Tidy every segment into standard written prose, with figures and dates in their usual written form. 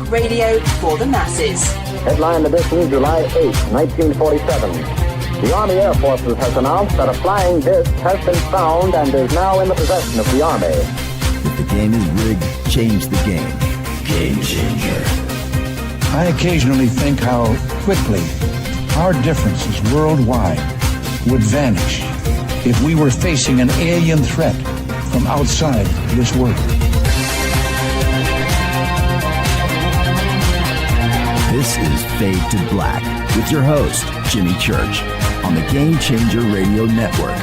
Radio for the masses. Headline edition, July 8, 1947. The Army Air Forces has announced that a flying disc has been found and is now in the possession of the Army. If the game is rigged, change the game. Game changer. I occasionally think how quickly our differences worldwide would vanish if we were facing an alien threat from outside this world. This is Fade to Black with your host, Jimmy Church, on the Game Changer Radio Network.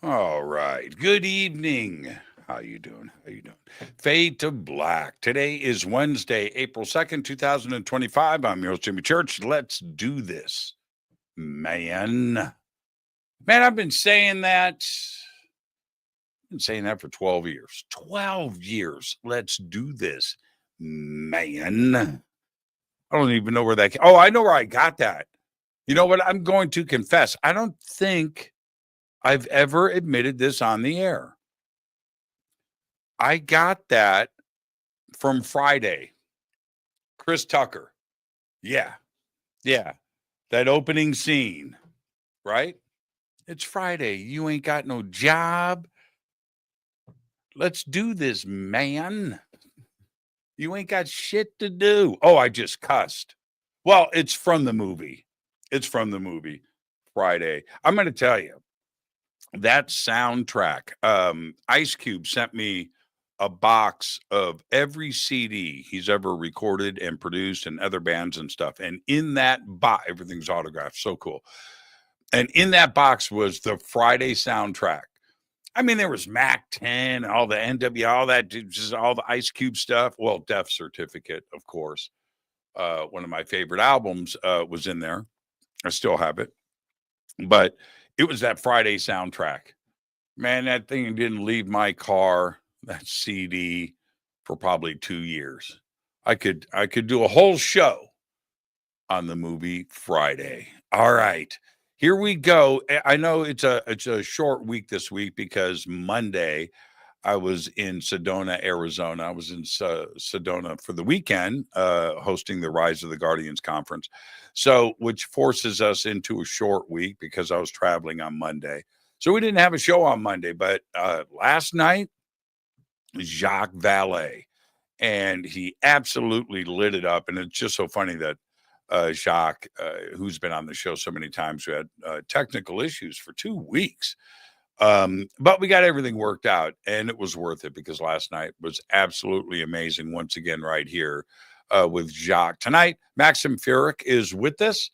All right. Good evening. How you doing? Fade to Black. Today is Wednesday, April 2nd, 2025. I'm your host, Jimmy Church. Let's do this, man. I've been saying that. For 12 years. 12 years. Let's do this, man. I don't even know where that came. Oh, I know where I got that. You know what? I'm going to confess. I don't think I've ever admitted this on the air. I got that from Friday. Chris Tucker. Yeah. That opening scene, right? It's Friday. You ain't got no job. Let's do this, man. You ain't got shit to do. Oh, I just cussed. Well, it's from the movie. Friday. I'm going to tell you, that soundtrack, Ice Cube sent me a box of every CD he's ever recorded and produced and other bands and stuff. And in that box, everything's autographed. So cool. And in that box was the Friday soundtrack. I mean, there was Mac 10, all the NW, all that, just all the Ice Cube stuff. Well, Death Certificate, of course. One of my favorite albums was in there. I still have it. But it was that Friday soundtrack. Man, that thing didn't leave my car, that CD, for probably 2 years. I could do a whole show on the movie Friday. All right. Here we go. I know it's a short week this week because Monday I was in Sedona, Arizona. I was in Sedona for the weekend, hosting the Rise of the Guardians conference. So, which forces us into a short week because I was traveling on Monday. So we didn't have a show on Monday, but last night, Jacques Vallee, and he absolutely lit it up. And it's just so funny that Jacques, who's been on the show so many times, who had technical issues for 2 weeks. But we got everything worked out, and it was worth it because last night was absolutely amazing once again right here with Jacques. Tonight, Maxim Furek is with us.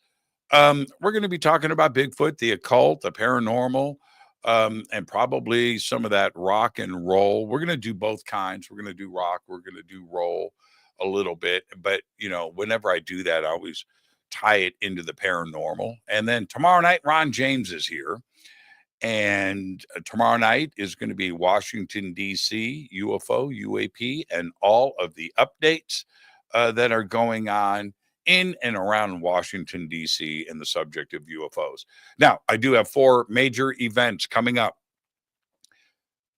We're going to be talking about Bigfoot, the occult, the paranormal, and probably some of that rock and roll. We're going to do both kinds. We're going to do rock. We're going to do roll a little bit, but whenever I do that, I always tie it into the paranormal. And then tomorrow night, Ron James is here, and tomorrow night is going to be Washington, D.C., UFO, UAP, and all of the updates that are going on in and around Washington, D.C., and the subject of UFOs. Now, I do have 4 major events coming up.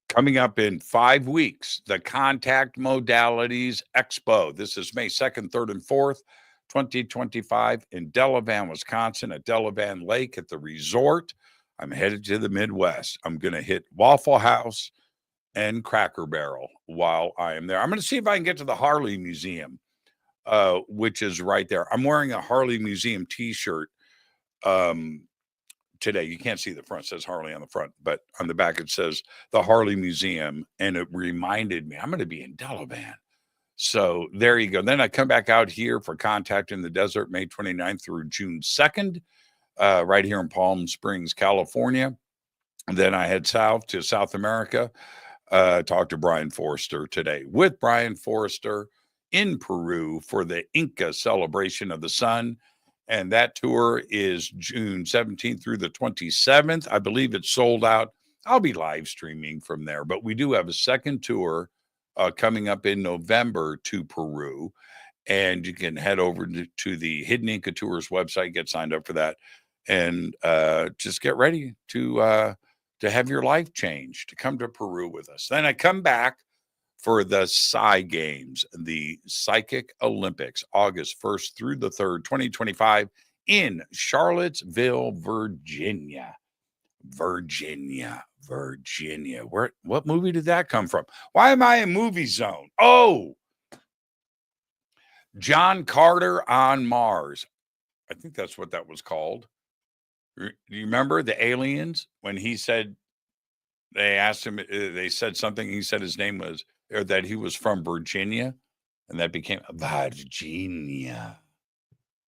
Coming up in 5 weeks, the Contact Modalities Expo. This is May 2nd, 3rd, and 4th, 2025 in Delavan, Wisconsin, at Delavan Lake at the resort. I'm headed to the Midwest. I'm going to hit Waffle House and Cracker Barrel while I am there. I'm going to see if I can get to the Harley Museum, which is right there. I'm wearing a Harley Museum t-shirt today. You can't see the front. It says Harley on the front, but on the back it says the Harley Museum, and it reminded me I'm going to be in Delavan. So there you go. Then I come back out here for Contact in the Desert, May 29th through June 2nd, right here in Palm Springs, California. And then I head south to South America, talk to Brian Forrester today with Brian Forrester in Peru for the Inca Celebration of the Sun. And that tour is June 17th through the 27th. I believe it's sold out. I'll be live streaming from there. But we do have a second tour coming up in November to Peru. And you can head over to the Hidden Inca Tours website, get signed up for that, and just get ready to have your life changed, to come to Peru with us. Then I come back for the Psy Games, the Psychic Olympics, August 1st through the 3rd, 2025 in Charlottesville, Virginia. Virginia. What movie did that come from? Why am I in Movie Zone? Oh, John Carter on Mars. I think that's what that was called. Do you remember the aliens when he said, they asked him, they said something, he said his name was, or that he was from Virginia, and that became Virginia.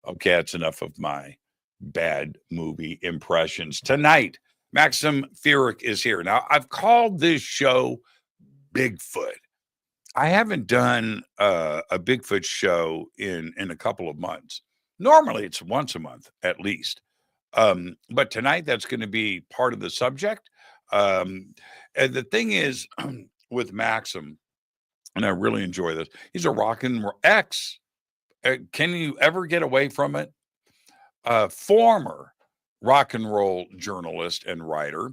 Okay, that's enough of my bad movie impressions. Tonight, Maxim Furek is here. Now, I've called this show Bigfoot. I haven't done a Bigfoot show in a couple of months. Normally, it's once a month at least. But tonight, that's going to be part of the subject. And the thing is, with Maxim, and I really enjoy this, he's a rock and roll ex. Can you ever get away from it? Former rock and roll journalist and writer,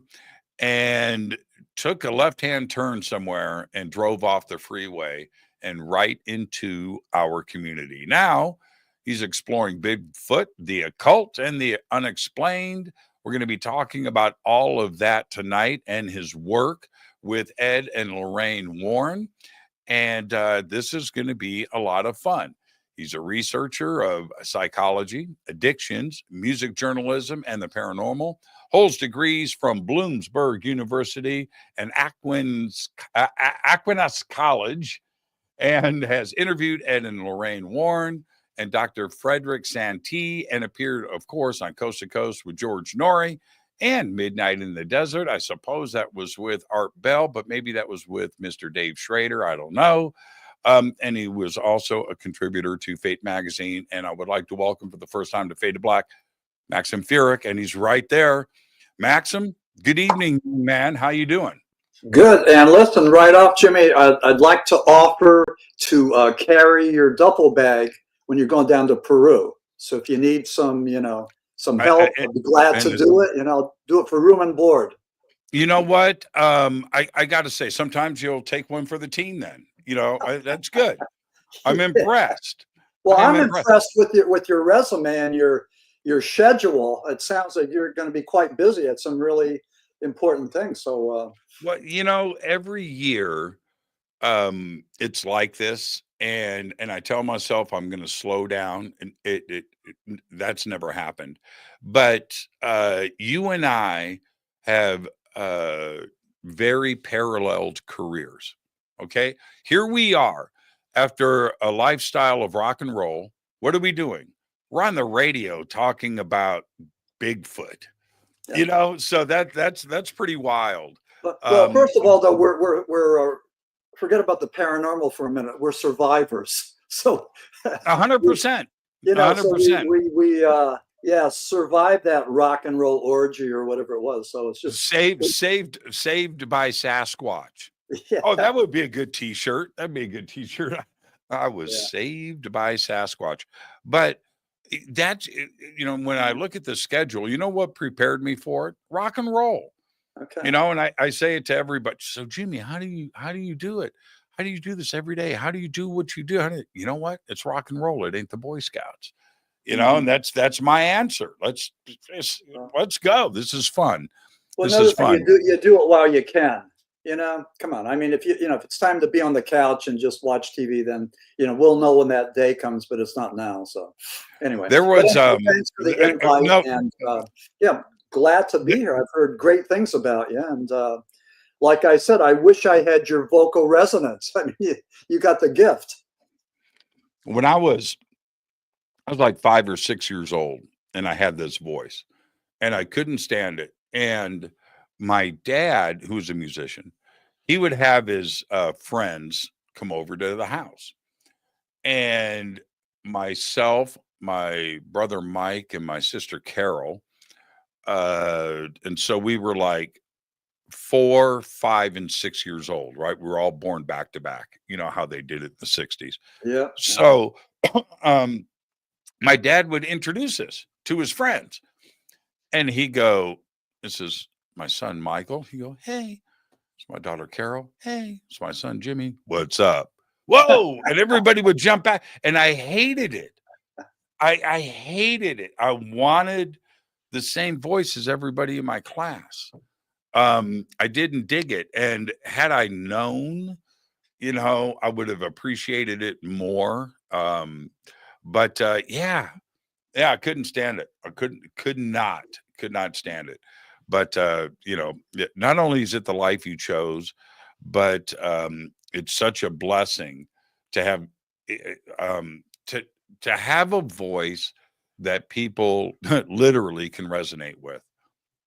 and took a left-hand turn somewhere and drove off the freeway and right into our community. Now he's exploring Bigfoot, the occult, and the unexplained. We're going to be talking about all of that tonight and his work with Ed and Lorraine Warren. And this is going to be a lot of fun. He's a researcher of psychology, addictions, music journalism, and the paranormal. Holds degrees from Bloomsburg University and Aquinas College, and has interviewed Ed and Lorraine Warren and Dr. Frederick Santee, and appeared, of course, on Coast to Coast with George Noory and Midnight in the Desert. I suppose that was with Art Bell, but maybe that was with Mr. Dave Schrader. I don't know. And he was also a contributor to Fate magazine. And I would like to welcome for the first time to Fade to Black, Maxim Furek, and he's right there. Maxim, good evening, man. How you doing? Good. And listen, right off, Jimmy, I'd like to offer to carry your duffel bag when you're going down to Peru. So if you need some, some help, I'd be glad to do it. Do it for room and board. You know what? I got to say, sometimes you'll take one for the team then. That's good. I'm impressed. Well, I'm impressed with your resume and your schedule. It sounds like you're going to be quite busy at some really important things. So, every year, it's like this, and I tell myself I'm going to slow down, and that's never happened. But you and I have very paralleled careers. Okay, here we are after a lifestyle of rock and roll. What are we doing? We're on the radio talking about Bigfoot. Yeah. So that's pretty wild. Well, first of all, though, we're forget about the paranormal for a minute. We're survivors. So 100%. 100%. We survived that rock and roll orgy or whatever it was. So it's just saved by Sasquatch. Yeah. Oh, that would be a good T-shirt. That'd be a good T-shirt. I was saved by Sasquatch. But that's, when I look at the schedule, you know what prepared me for it? Rock and roll. Okay. And I say it to everybody. So, Jimmy, how do you do it? How do you do this every day? How do you do what you do? You know what? It's rock and roll. It ain't the Boy Scouts. And that's my answer. Let's go. This is fun. Well, this is fun. You do it while you can. Come on. I mean, if if it's time to be on the couch and just watch TV, then we'll know when that day comes. But it's not now. So anyway, there was thanks for the invite, and glad to be here. I've heard great things about you, and like I said, I wish I had your vocal resonance. I mean, you got the gift. When I was like 5 or 6 years old, and I had this voice, and I couldn't stand it. And my dad, who was a musician, he would have his friends come over to the house, and myself, my brother Mike, and my sister Carol, and so we were like 4, 5, and 6 years old, right? We were all born back to back. You know how they did it in the 60s. Yeah. So my dad would introduce us to his friends, and he'd go, "This is my son Michael." He go, "Hey, It's my daughter Carol. Hey. It's my son Jimmy. What's up? Whoa. And everybody would jump back. And I hated it. I hated it. I wanted the same voice as everybody in my class. I didn't dig it. And had I known, I would have appreciated it more. But yeah, I couldn't stand it. I could not stand it. But not only is it the life you chose, but it's such a blessing to have to have a voice that people literally can resonate with,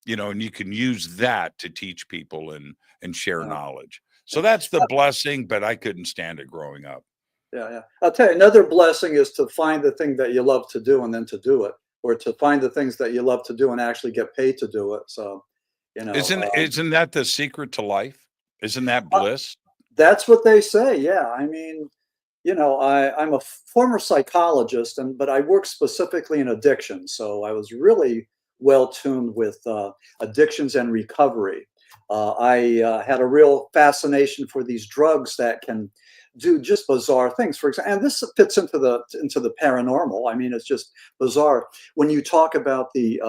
and you can use that to teach people and share knowledge. So that's the blessing, but I couldn't stand it growing up. Yeah. I'll tell you, another blessing is to find the thing that you love to do and then to do it, or to find the things that you love to do and actually get paid to do it. So, isn't that the secret to life? Isn't that bliss? That's what they say. Yeah. I mean, I'm a former psychologist, but I work specifically in addiction. So I was really well tuned with addictions and recovery. I had a real fascination for these drugs that can do just bizarre things. For example, and this fits into the paranormal. I mean, it's just bizarre. When you talk about the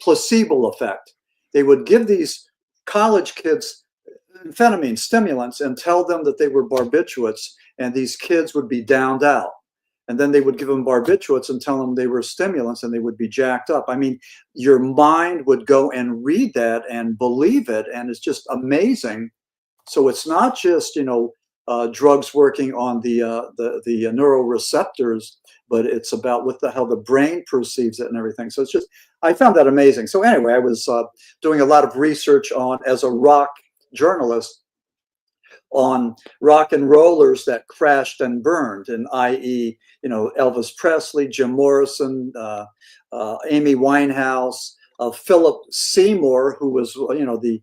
placebo effect, they would give these college kids amphetamine stimulants and tell them that they were barbiturates, and these kids would be downed out. And then they would give them barbiturates and tell them they were stimulants, and they would be jacked up. I mean, your mind would go and read that and believe it, and it's just amazing. So it's not just drugs working on the neuroreceptors, but it's about how the brain perceives it and everything. So I found that amazing. So anyway, I was doing a lot of research as a rock journalist, on rock and rollers that crashed and burned, and i.e., Elvis Presley, Jim Morrison, Amy Winehouse, Philip Seymour, who was the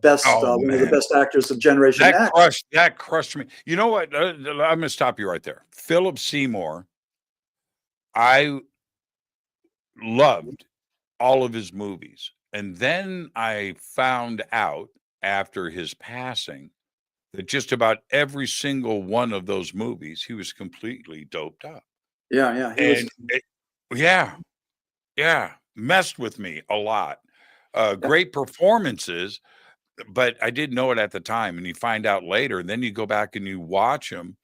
best one of the best actors of Generation X. That crushed me. You know what? I'm going to stop you right there. Philip Seymour, I loved all of his movies, and then I found out after his passing that just about every single one of those movies, he was completely doped up. Yeah. Messed with me a lot. Great performances, but I didn't know it at the time. And you find out later, and then you go back and you watch them.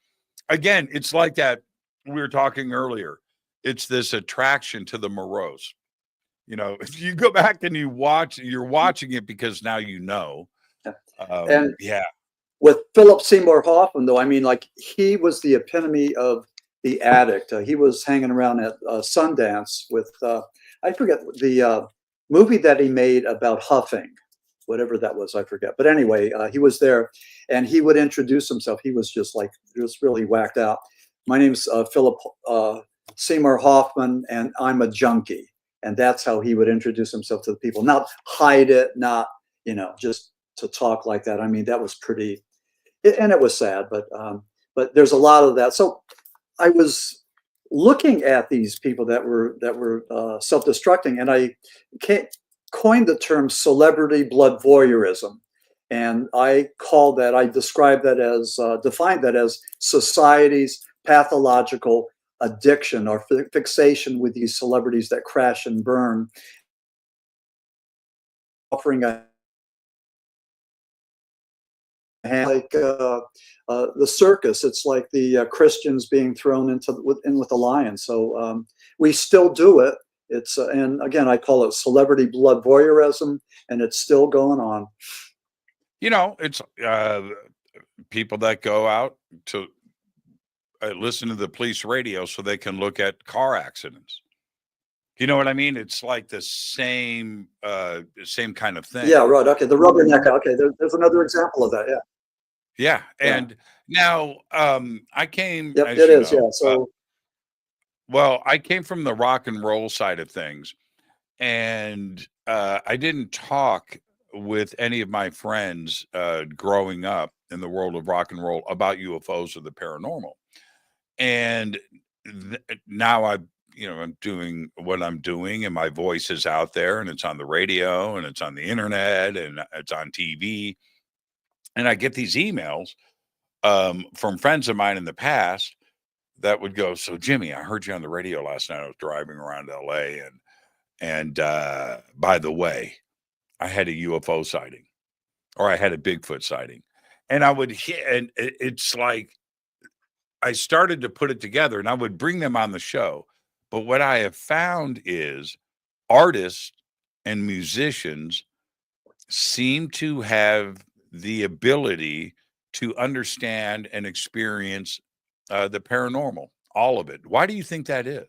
Again, it's like that we were talking earlier. It's this attraction to the morose. If you go back and you're watching it because now With Philip Seymour Hoffman, though, I mean, he was the epitome of the addict. He was hanging around at Sundance with, I forget the movie that he made about huffing, whatever that was, I forget. But anyway, he was there, and he would introduce himself. He was just really whacked out. My name's Philip Seymour Hoffman, and I'm a junkie. And that's how he would introduce himself to the people. Not hide it, not, just to talk like that. I mean, that was pretty, and it was sad, but there's a lot of that. So I was looking at these people that were self-destructing, and I coined the term celebrity blood voyeurism. And I defined that as society's pathological addiction or fixation with these celebrities that crash and burn, offering the circus. It's like the Christians being thrown in with the lion. So we still do it. And again, I call it celebrity blood voyeurism, and it's still going on. It's people that go out to listen to the police radio so they can look at car accidents. You know what I mean? It's like the same kind of thing. Yeah, right. Okay, the rubberneck. Okay, there's another example of that. Yeah. Yeah, and now I came. Yep, it is. Yeah. So, I came from the rock and roll side of things, and I didn't talk with any of my friends growing up in the world of rock and roll about UFOs or the paranormal. And now I'm doing what I'm doing, and my voice is out there, and it's on the radio, and it's on the internet, and it's on TV. And I get these emails from friends of mine in the past that would go, "So Jimmy, I heard you on the radio last night. I was driving around LA, and by the way, I had a UFO sighting, or I had a Bigfoot sighting." And I would hear, and it's like I started to put it together, and I would bring them on the show. But what I have found is artists and musicians seem to have the ability to understand and experience the paranormal, all of it. Why do you think that is?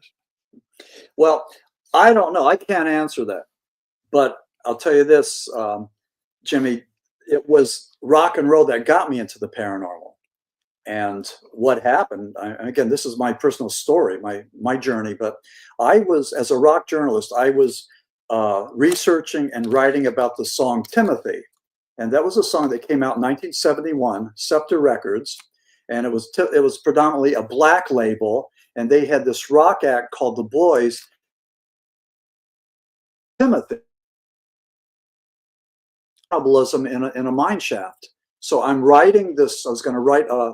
Well, I don't know. I can't answer that. But I'll tell you this, Jimmy, it was rock and roll that got me into the paranormal. And what happened, again, this is my personal story, my journey, but I was, as a rock journalist, I was researching and writing about the song Timothy. And that was a song that came out in 1971, Scepter Records. And it was predominantly a black label. And they had this rock act called The Boys, Timothy. In a mine shaft. So I'm writing this, I was going to write a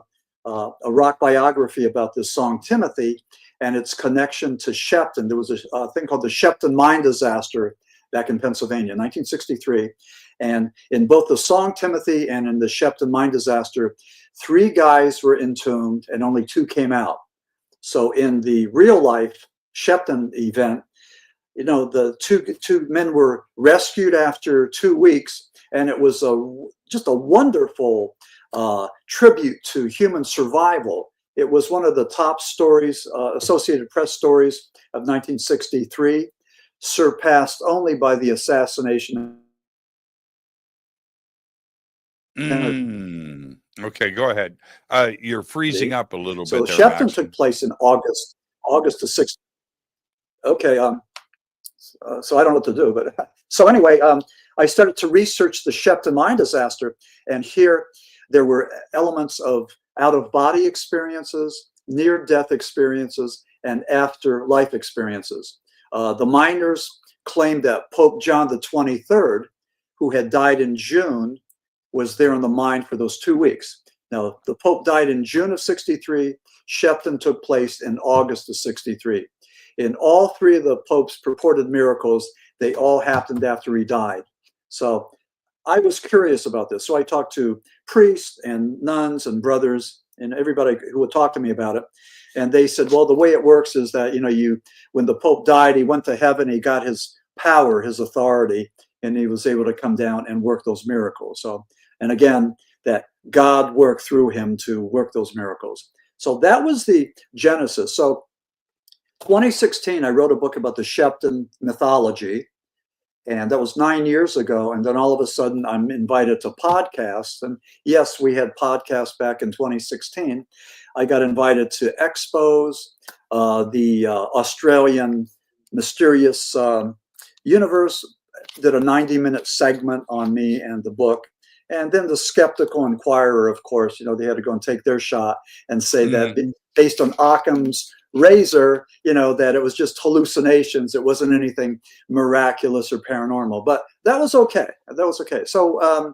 rock biography about this song Timothy and its connection to Shepton. There was a thing called the Shepton mine disaster back in Pennsylvania, 1963. And in both the song Timothy and in the Shepton mine disaster, 3 guys were entombed and only 2 came out. So in the real life Shepton event, you know, the two men were rescued after 2 weeks. And it was just a wonderful tribute to human survival. It was one of the top stories, Associated Press stories of 1963, surpassed only by the assassination. Okay, go ahead. You're freezing up a little so bit there, Shepton Maxim. took place in August the 6th. Okay, so I don't know what to do, but so anyway, I started to research the Shepton mine disaster, and here there were elements of out-of-body experiences, near-death experiences, and afterlife experiences. The miners claimed that Pope John the 23rd, who had died in June, was there in the mine for those 2 weeks. Now, the Pope died in June of 63. Shepton took place in August of 63. In all 3 of the Pope's purported miracles, they all happened after he died. So I was curious about this. So I talked to priests and nuns and brothers and everybody who would talk to me about it. And they said, well, the way it works is that, you know, when the Pope died, he went to heaven, he got his power, his authority, and he was able to come down and work those miracles. So, and again, that God worked through him to work those miracles. So that was the genesis. So 2016, I wrote a book about the Shepton mythology, and that was 9 years ago. And then all of a sudden, I'm invited to podcasts. And yes, we had podcasts back in 2016. I got invited to expos, the Australian Mysterious Universe did a 90-minute segment on me and the book. And then the Skeptical Inquirer, of course, you know, they had to go and take their shot and say that based on Occam's razor, you know, that it was just hallucinations. It wasn't anything miraculous or paranormal, but that was okay. That was okay. So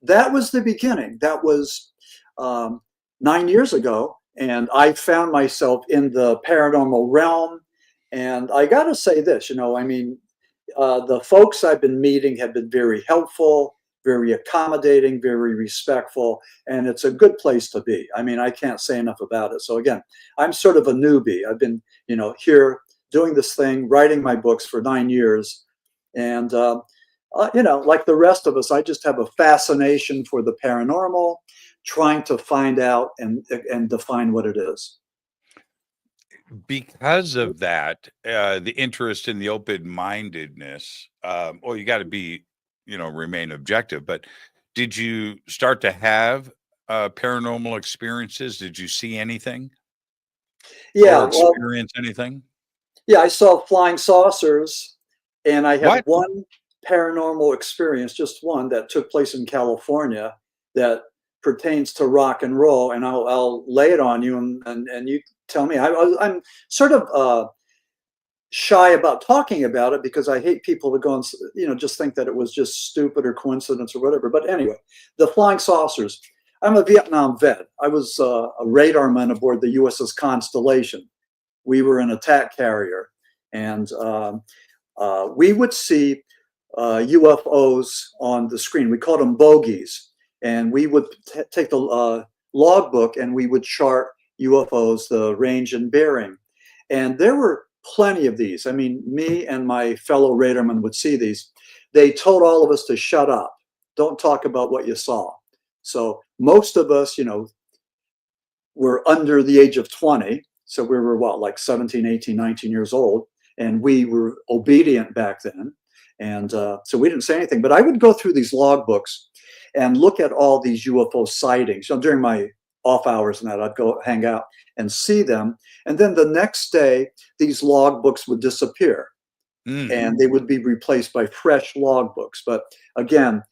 that was the beginning. That was 9 years ago. And I found myself in the paranormal realm. And I got to say this, you know, I mean, the folks I've been meeting have been very helpful, very accommodating, very respectful, and it's a good place to be. I mean, I can't say enough about it. So again, I'm sort of a newbie. I've been, you know, here doing this thing, writing my books for 9 years. And, you know, like the rest of us, I just have a fascination for the paranormal, trying to find out and define what it is. Because of that, the interest in the open-mindedness, well, you got to be, you know, remain objective, but did you start to have paranormal experiences? Did you see anything? Yeah. Or experience anything? Yeah, I saw flying saucers, and I had What? one paranormal experience, just one, that took place in California that pertains to rock and roll, and I'll lay it on you, and you tell me. I'm sort of shy about talking about it because I hate people to go and, you know, just think that it was just stupid or coincidence or whatever. But anyway, the flying saucers. I'm a Vietnam vet. I was a radarman aboard the USS Constellation. We were an attack carrier, and we would see UFOs on the screen. We called them bogies, and we would take the logbook and we would chart UFOs, the range and bearing. And there were plenty of these. I mean, me and my fellow radarmen would see these. They told all of us to shut up. Don't talk about what you saw. So most of us, you know, were under the age of 20. So we were what, like 17, 18, 19 years old. And we were obedient back then. And so we didn't say anything. But I would go through these logbooks and look at all these UFO sightings. So during my off hours and that, I'd go hang out and see them. And then the next day, these logbooks would disappear. And they would be replaced by fresh logbooks. But again,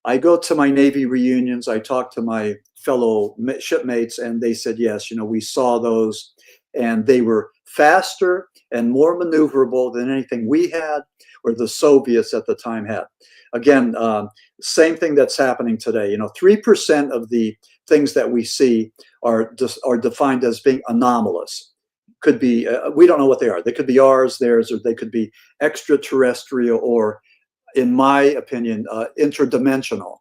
I go to my Navy reunions. I talk to my fellow shipmates, and they said, yes, you know, we saw those, and they were faster and more maneuverable than anything we had or the Soviets at the time had. Again, same thing that's happening today. You know, 3% of the things that we see are defined as being anomalous. Could be, we don't know what they are. They could be ours, theirs, or they could be extraterrestrial, or, in my opinion, interdimensional.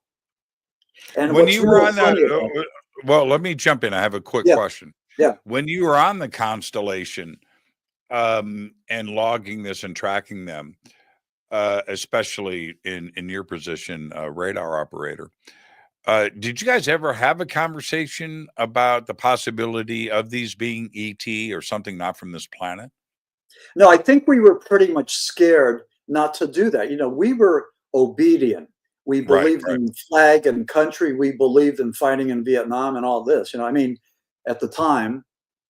And when you were on that, well, let me jump in. I have a quick question. Yeah. When you were on the Constellation and logging this and tracking them, especially in your position, radar operator, did you guys ever have a conversation about the possibility of these being ET or something not from this planet? No, I think we were pretty much scared not to do that. You know, we were obedient. We believed in flag and country. We believed in fighting in Vietnam and all this. You know, I mean, at the time,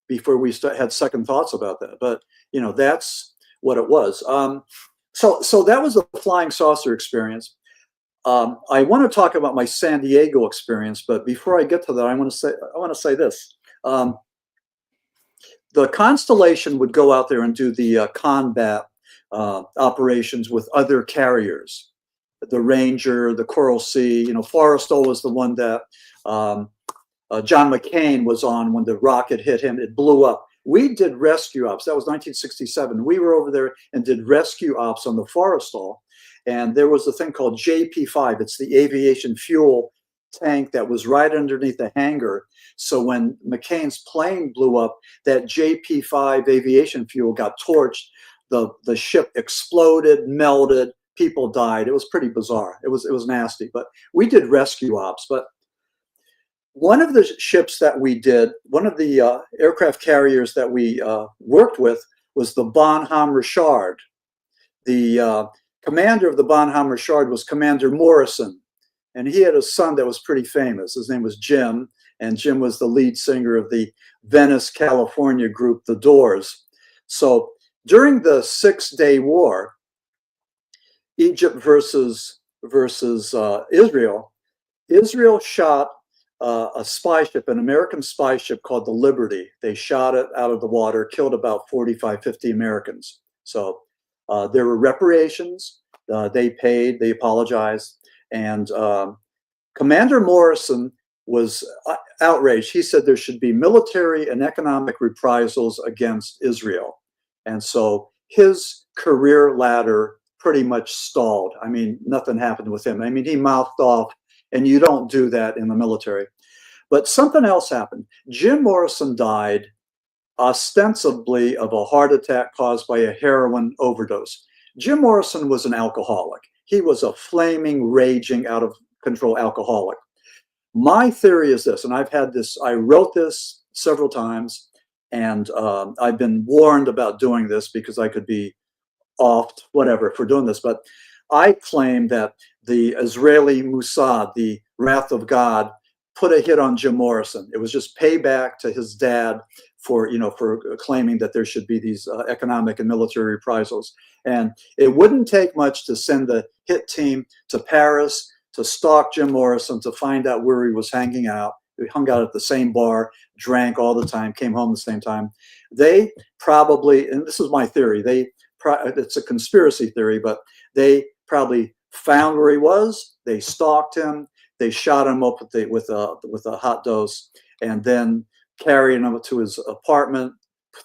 before we had second thoughts about that. But, you know, that's what it was. So that was the flying saucer experience. I want to talk about my San Diego experience, but before I get to that, I want to say this. The Constellation would go out there and do the combat operations with other carriers, the Ranger, the Coral Sea. You know, Forrestal was the one that John McCain was on when the rocket hit him. It blew up. We did rescue ops. That was 1967. We were over there and did rescue ops on the Forrestal. And there was a thing called JP5. It's the aviation fuel tank that was right underneath the hangar. So when McCain's plane blew up, that JP5 aviation fuel got torched. The ship exploded, melted, people died. It was pretty bizarre. It was nasty. But we did rescue ops. But one of the ships that we did, one of the aircraft carriers that we worked with was the Bonhomme Richard. The commander of the Bonhomme Richard was Commander Morrison, and he had a son that was pretty famous. His name was Jim, and Jim was the lead singer of the Venice, California group, The Doors. So during the 6-day war, Egypt versus Israel, Israel shot a spy ship, an American spy ship called the Liberty. They shot it out of the water, killed about 45, 50 Americans. So there were reparations. They paid, they apologized. And Commander Morrison was outraged. He said there should be military and economic reprisals against Israel. And so his career ladder pretty much stalled. I mean, nothing happened with him. I mean, he mouthed off, and you don't do that in the military. But something else happened. Jim Morrison died ostensibly of a heart attack caused by a heroin overdose. Jim Morrison was an alcoholic. He was a flaming, raging, out of control alcoholic. My theory is this, and I've had this, I wrote this several times, and I've been warned about doing this because I could be offed, whatever, for doing this. But I claim that the Israeli Mossad, the wrath of God, put a hit on Jim Morrison. It was just payback to his dad for, you know, for claiming that there should be these economic and military reprisals. And it wouldn't take much to send the hit team to Paris to stalk Jim Morrison, to find out where he was hanging out. We hung out at the same bar, drank all the time, came home at the same time. They probably, and this is my theory, they it's a conspiracy theory, but they probably found where he was. They stalked him. They shot him up with a hot dose, and then carried him to his apartment,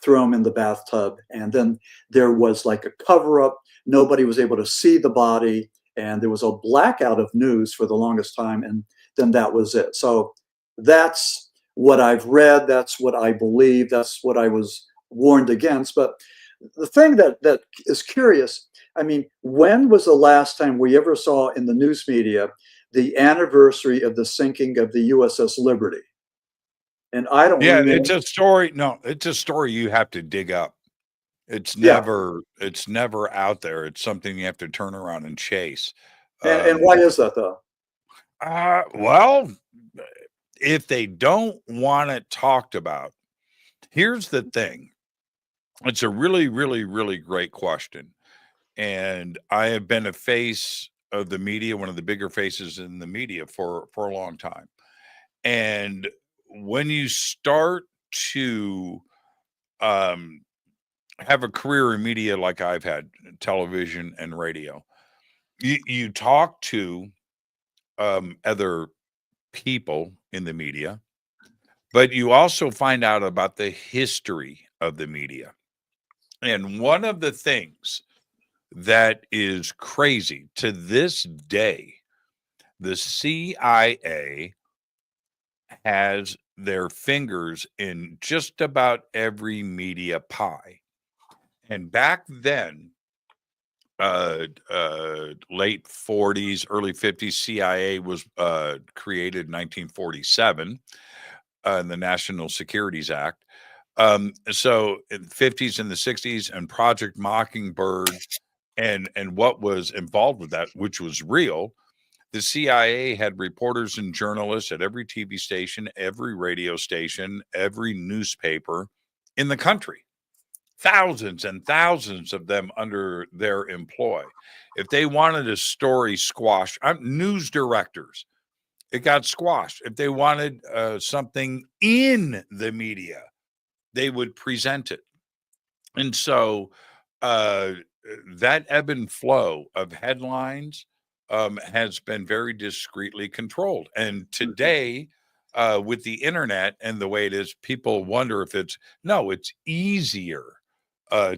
threw him in the bathtub, and then there was like a cover-up. Nobody was able to see the body, and there was a blackout of news for the longest time, and then that was it. So that's what I've read. That's what I believe. That's what I was warned against. But the thing that is curious, I mean, when was the last time we ever saw in the news media the anniversary of the sinking of the USS Liberty? And I don't. Yeah, it's a story. No, it's a story you have to dig up. It's never out there. It's something you have to turn around and chase. And why is that, though? Well, if they don't want it talked about, here's the thing. It's a really, really, really great question. And I have been a face of the media, one of the bigger faces in the media for a long time. And when you start to have a career in media like I've had, television and radio, you talk to other people in the media, but you also find out about the history of the media. And one of the things that is crazy to this day, the CIA has their fingers in just about every media pie. And back then, late 40s, early 50s, CIA was created in 1947 in the National Securities Act. So in the 50s and the 60s, and Project Mockingbird and what was involved with that, which was real, the CIA had reporters and journalists at every TV station, every radio station, every newspaper in the country. Thousands and thousands of them under their employ. If they wanted a story squashed, news directors, it got squashed. If they wanted something in the media, they would present it. And so that ebb and flow of headlines has been very discreetly controlled. And today, with the internet and the way it is, people wonder if it's easier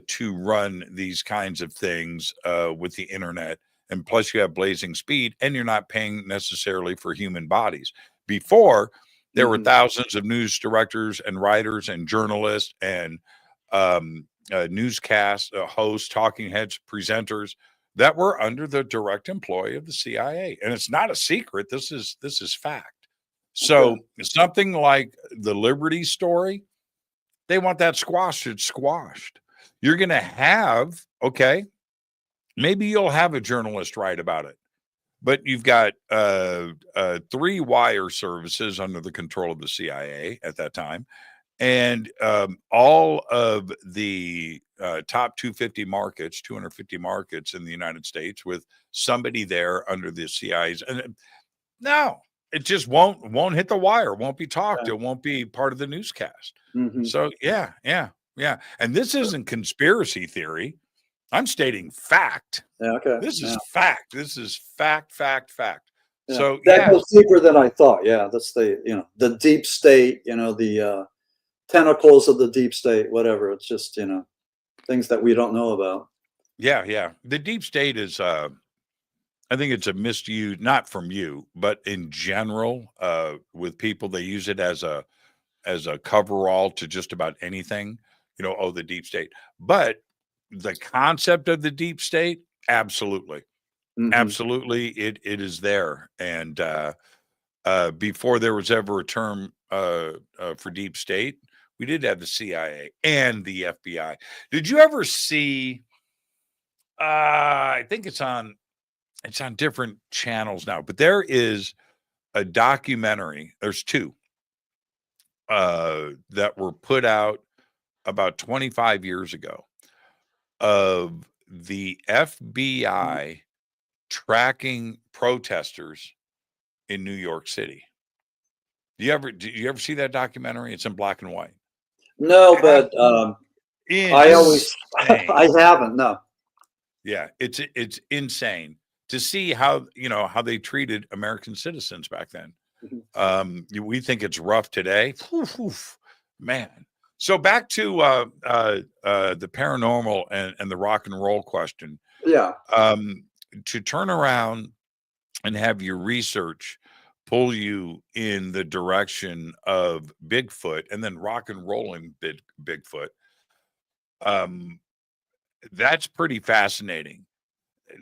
to run these kinds of things with the internet. And plus you have blazing speed, and you're not paying necessarily for human bodies. Before, there were thousands of news directors and writers and journalists and newscast hosts, talking heads, presenters that were under the direct employ of the CIA. And it's not a secret. This is fact. So something like the Liberty story, they want that squashed. It's squashed. You're going to have, maybe you'll have a journalist write about it, but you've got 3 wire services under the control of the CIA at that time. And all of the top 250 markets in the United States with somebody there under the CIA's. And no, it just won't hit the wire, won't be talked. It won't be part of the newscast. So yeah. And this isn't conspiracy theory. I'm stating fact. This is fact. This is fact. Yeah. So that goes deeper than I thought. Yeah, that's the deep state, the tentacles of the deep state, whatever. It's just, things that we don't know about. Yeah. The deep state is I think it's a misuse, not from you, but in general, with people, they use it as a coverall to just about anything, the deep state. But the concept of the deep state, absolutely. Absolutely, it is there. And before there was ever a term for deep state, we did have the CIA and the FBI. Did you ever see, I think it's on different channels now, but there is a documentary, there's 2 that were put out about 25 years ago of the FBI tracking protesters in New York City. Did you ever see that documentary? It's in black and white. No, but I haven't. No. Yeah, it's insane to see how how they treated American citizens back then. We think it's rough today. Man. So back to the paranormal and the rock and roll question. Yeah. To turn around and have your research pull you in the direction of Bigfoot and then rock and rolling Bigfoot. That's pretty fascinating.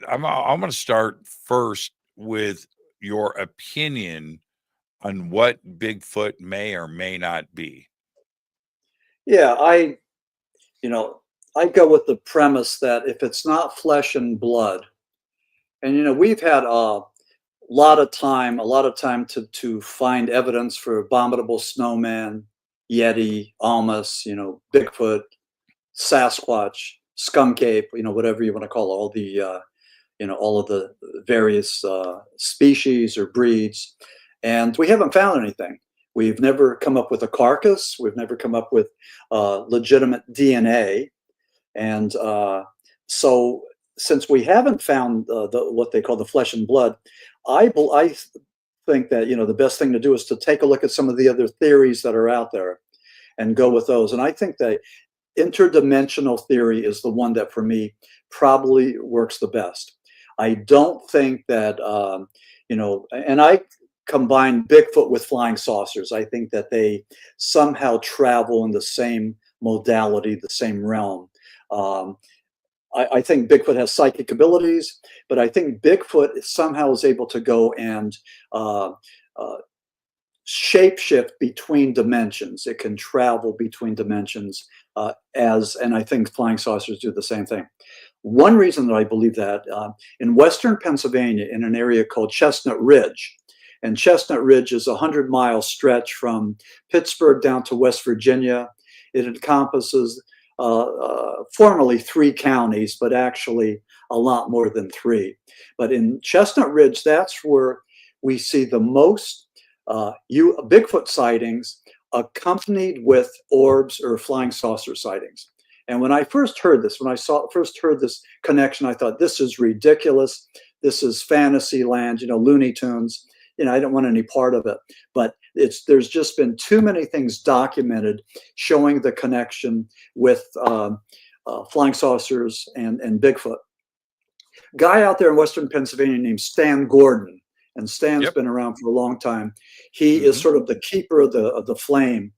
I'm going to start first with your opinion on what Bigfoot may or may not be. Yeah, I go with the premise that if it's not flesh and blood, and we've had a lot of time to find evidence for abominable snowman, Yeti, Almas, Bigfoot, Sasquatch, skunk ape, whatever you want to call all the all of the various species or breeds, and we haven't found anything. We've never come up with a carcass. We've never come up with legitimate DNA, and so since we haven't found what they call the flesh and blood, I think that the best thing to do is to take a look at some of the other theories that are out there, and go with those. And I think that interdimensional theory is the one that for me probably works the best. I don't think that and I combine Bigfoot with flying saucers. I think that they somehow travel in the same modality, the same realm. I think Bigfoot has psychic abilities, but I think Bigfoot somehow is able to go and shapeshift between dimensions. It can travel between dimensions and I think flying saucers do the same thing. One reason that I believe that, in Western Pennsylvania, in an area called Chestnut Ridge, and Chestnut Ridge is a 100-mile stretch from Pittsburgh down to West Virginia. It encompasses formerly 3 counties, but actually a lot more than 3. But in Chestnut Ridge, that's where we see the most Bigfoot sightings accompanied with orbs or flying saucer sightings. And when I first heard this, first heard this connection, I thought, this is ridiculous. This is fantasy land, Looney Tunes. I don't want any part of it. But there's just been too many things documented showing the connection with flying saucers and Bigfoot. Guy out there in Western Pennsylvania named Stan Gordon, and Stan's been around for a long time. He is sort of the keeper of the flame.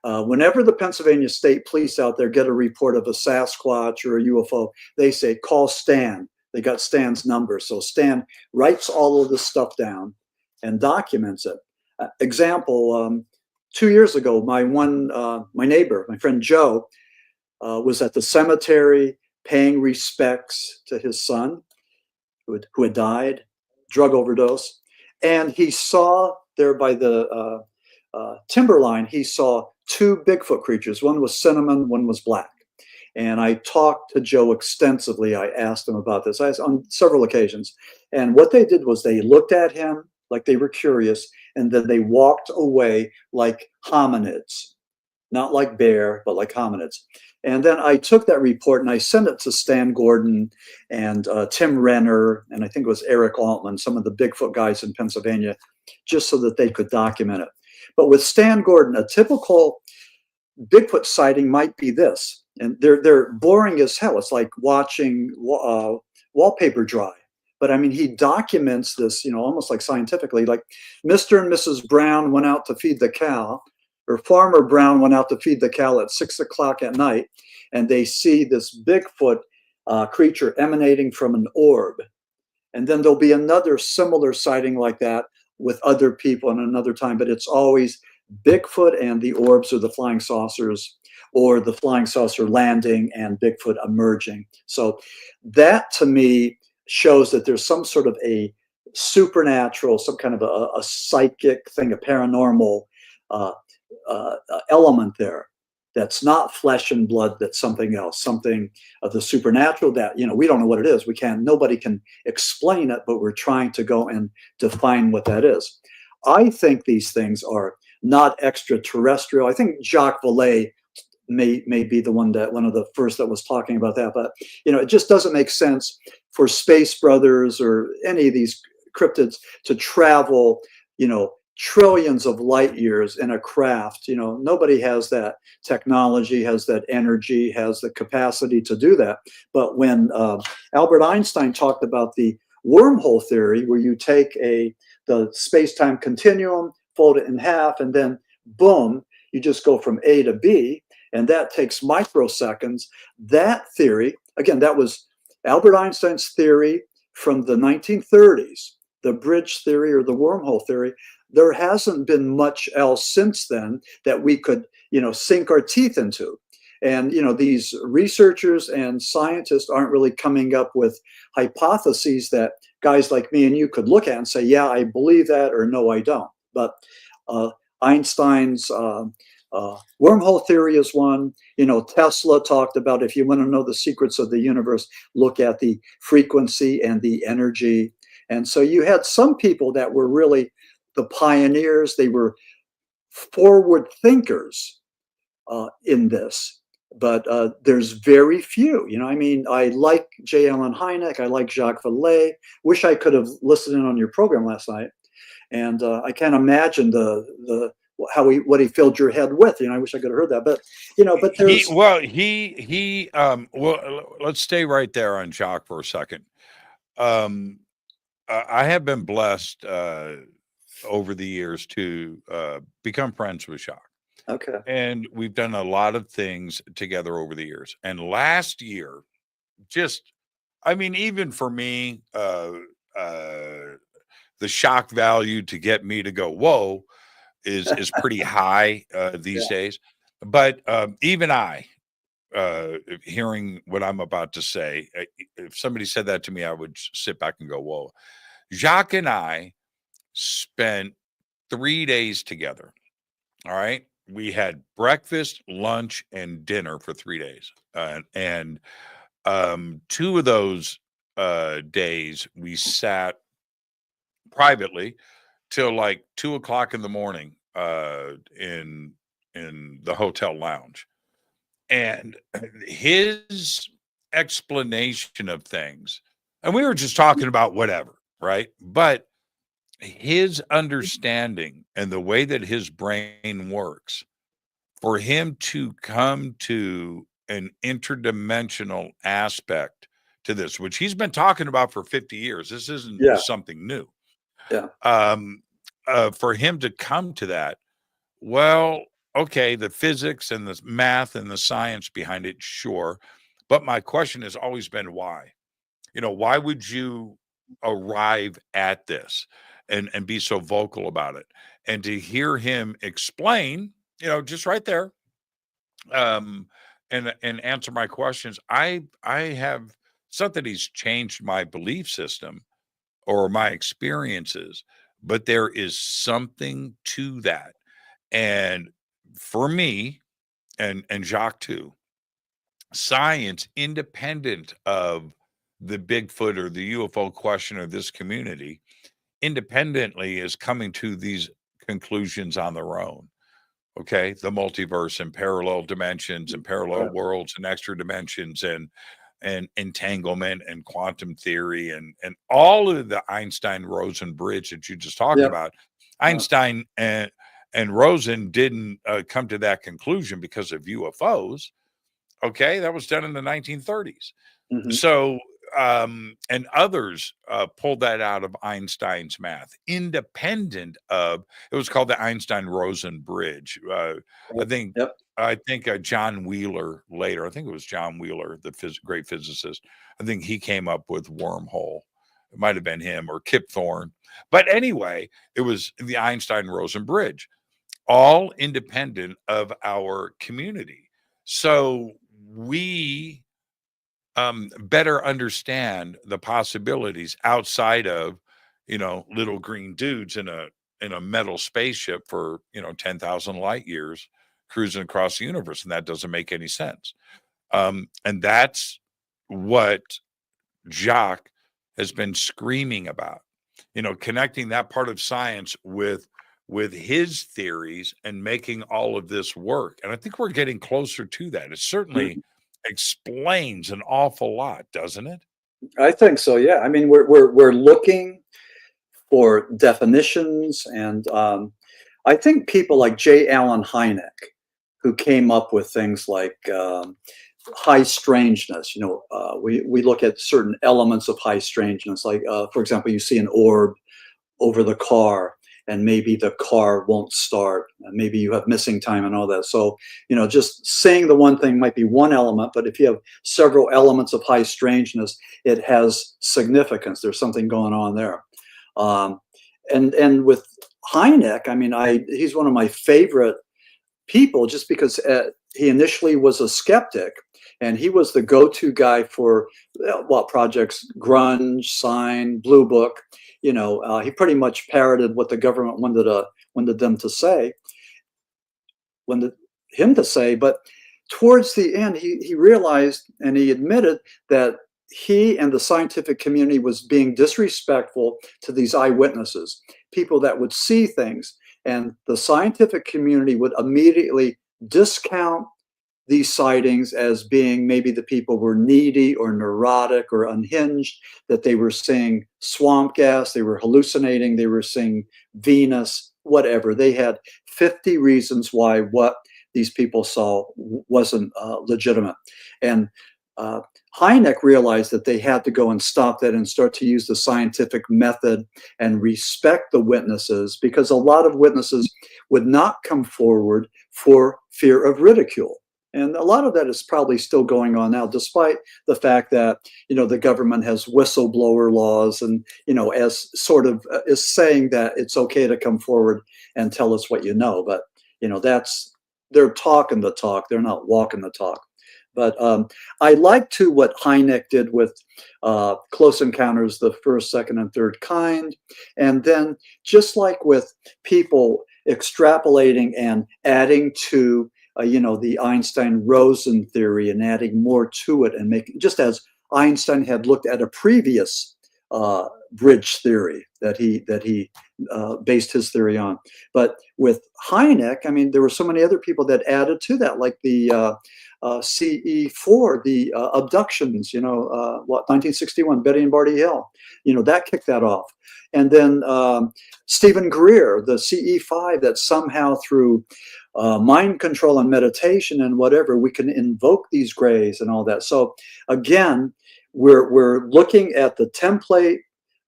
Whenever the Pennsylvania State Police out there get a report of a Sasquatch or a UFO, they say, call Stan. They got Stan's number. So Stan writes all of this stuff down and documents it. Example, 2 years ago, my neighbor, my friend Joe, was at the cemetery paying respects to his son who had died, drug overdose. And he saw there by the timberline, he saw 2 Bigfoot creatures. One was cinnamon, one was black. And I talked to Joe extensively. I asked him about this on several occasions. And what they did was they looked at him like they were curious, and then they walked away like hominids, not like bear, but like hominids. And then I took that report and I sent it to Stan Gordon and Tim Renner, and I think it was Eric Altman, some of the Bigfoot guys in Pennsylvania, just so that they could document it. But with Stan Gordon, a typical Bigfoot sighting might be this, and they're boring as hell. It's like watching wallpaper dry. But I mean, he documents this, almost like scientifically, like Mr. and Mrs. Brown went out to feed the cow, or Farmer Brown went out to feed the cow at 6 o'clock at night, and they see this Bigfoot creature emanating from an orb. And then there'll be another similar sighting like that with other people in another time, but it's always Bigfoot and the orbs or the flying saucers, or the flying saucer landing and Bigfoot emerging. So that to me shows that there's some sort of a supernatural, some kind of a psychic thing, a paranormal element there that's not flesh and blood, that's something else, something of the supernatural that, we don't know what it is. Nobody can explain it, but we're trying to go and define what that is. I think these things are not extraterrestrial. I think Jacques Vallee may be the one of the first that was talking about that. But it just doesn't make sense for Space Brothers or any of these cryptids to travel, trillions of light years in a craft. Nobody has that technology, has that energy, has the capacity to do that. But when Albert Einstein talked about the wormhole theory, where you take the space-time continuum, fold it in half, and then boom, you just go from A to B, and that takes microseconds. That theory, again, that was Albert Einstein's theory from the 1930s, the bridge theory or the wormhole theory. There hasn't been much else since then that we could, sink our teeth into. And, these researchers and scientists aren't really coming up with hypotheses that guys like me and you could look at and say, yeah, I believe that, or no, I don't. But Einstein's wormhole theory is one. Tesla talked about, if you want to know the secrets of the universe, look at the frequency and the energy. And so you had some people that were really the pioneers. They were forward thinkers in this, but there's very few. I like J. Allen Hynek. I like Jacques Vallee. Wish I could have listened in on your program last night. And I can't imagine what he filled your head with. I wish I could have heard that. But but there's let's stay right there on Jacques for a second. I have been blessed over the years to become friends with Jacques. Okay. And we've done a lot of things together over the years. And last year, even for me, the shock value to get me to go, whoa, is pretty high these days. But even I, hearing what I'm about to say, if somebody said that to me, I would sit back and go, whoa. Jacques and I spent 3 days together. All right. We had breakfast, lunch, and dinner for 3 days. And 2 of those days we sat privately till like 2:00 in the morning in the hotel lounge. And his explanation of things, and we were just talking about whatever, right? But his understanding and the way that his brain works, for him to come to an interdimensional aspect to this, which he's been talking about for 50 years. This isn't something new. Yeah. For him to come to that, well, okay, the physics and the math and the science behind it, sure. But my question has always been why? Why would you arrive at this and be so vocal about it? And to hear him explain, just right there, and answer my questions, I have, it's not that he's changed my belief system or my experiences, but there is something to that. And for me, and Jacques too, science, independent of the Bigfoot or the UFO question of this community, independently is coming to these conclusions on their own. Okay, the multiverse and parallel dimensions and parallel worlds and extra dimensions and entanglement and quantum theory and all of the Einstein-Rosen bridge that you just talked about. Einstein and Rosen didn't come to that conclusion because of UFOs. Okay, that was done in the 1930s. Mm-hmm. So, and others pulled that out of Einstein's math, independent of, it was called the Einstein-Rosen bridge. I think John Wheeler later, I think it was John Wheeler, the great physicist. I think he came up with wormhole. It might have been him or Kip Thorne. But anyway, it was the Einstein-Rosen bridge, all independent of our community. So we better understand the possibilities outside of, little green dudes in a metal spaceship for, 10,000 light years cruising across the universe. And that doesn't make any sense. And that's what Jacques has been screaming about, connecting that part of science with with his theories and making all of this work. And I think we're getting closer to that. It certainly explains an awful lot, doesn't it? I think so. Yeah. I mean, we're looking for definitions, and I think people like J. Allen Hynek, who came up with things like high strangeness. We look at certain elements of high strangeness, like for example, you see an orb over the car, and maybe the car won't start, and maybe you have missing time and all that. So, just saying the one thing might be one element, but if you have several elements of high strangeness, it has significance. There's something going on there. And with Hynek, I mean, he's one of my favorite people, just because he initially was a skeptic, and he was the go-to guy for projects Grunge, Sign, Blue Book. He pretty much parroted what the government wanted him to say. But towards the end, he realized, and he admitted, that he and the scientific community was being disrespectful to these eyewitnesses, people that would see things, and the scientific community would immediately discount these sightings as being maybe the people were needy or neurotic or unhinged, that they were seeing swamp gas, they were hallucinating, they were seeing Venus, whatever. They had 50 reasons why what these people saw wasn't legitimate. And Hynek realized that they had to go and stop that and start to use the scientific method and respect the witnesses, because a lot of witnesses would not come forward for fear of ridicule. And a lot of that is probably still going on now, despite the fact that, the government has whistleblower laws and, as sort of is saying that it's okay to come forward and tell us what you know. But, they're talking the talk. They're not walking the talk. But I like to what Hynek did with Close Encounters, the First, Second, and Third Kind. And then just like with people extrapolating and adding to the Einstein-Rosen theory and adding more to it, and making, just as Einstein had looked at a previous bridge theory that he based his theory on. But with Hynek, I mean, there were so many other people that added to that, like the CE4, the abductions, 1961, Betty and Barty Hill, that kicked that off. And then Stephen Greer, the CE5, that somehow through mind control and meditation and whatever, we can invoke these grays and all that. So again, we're looking at the template,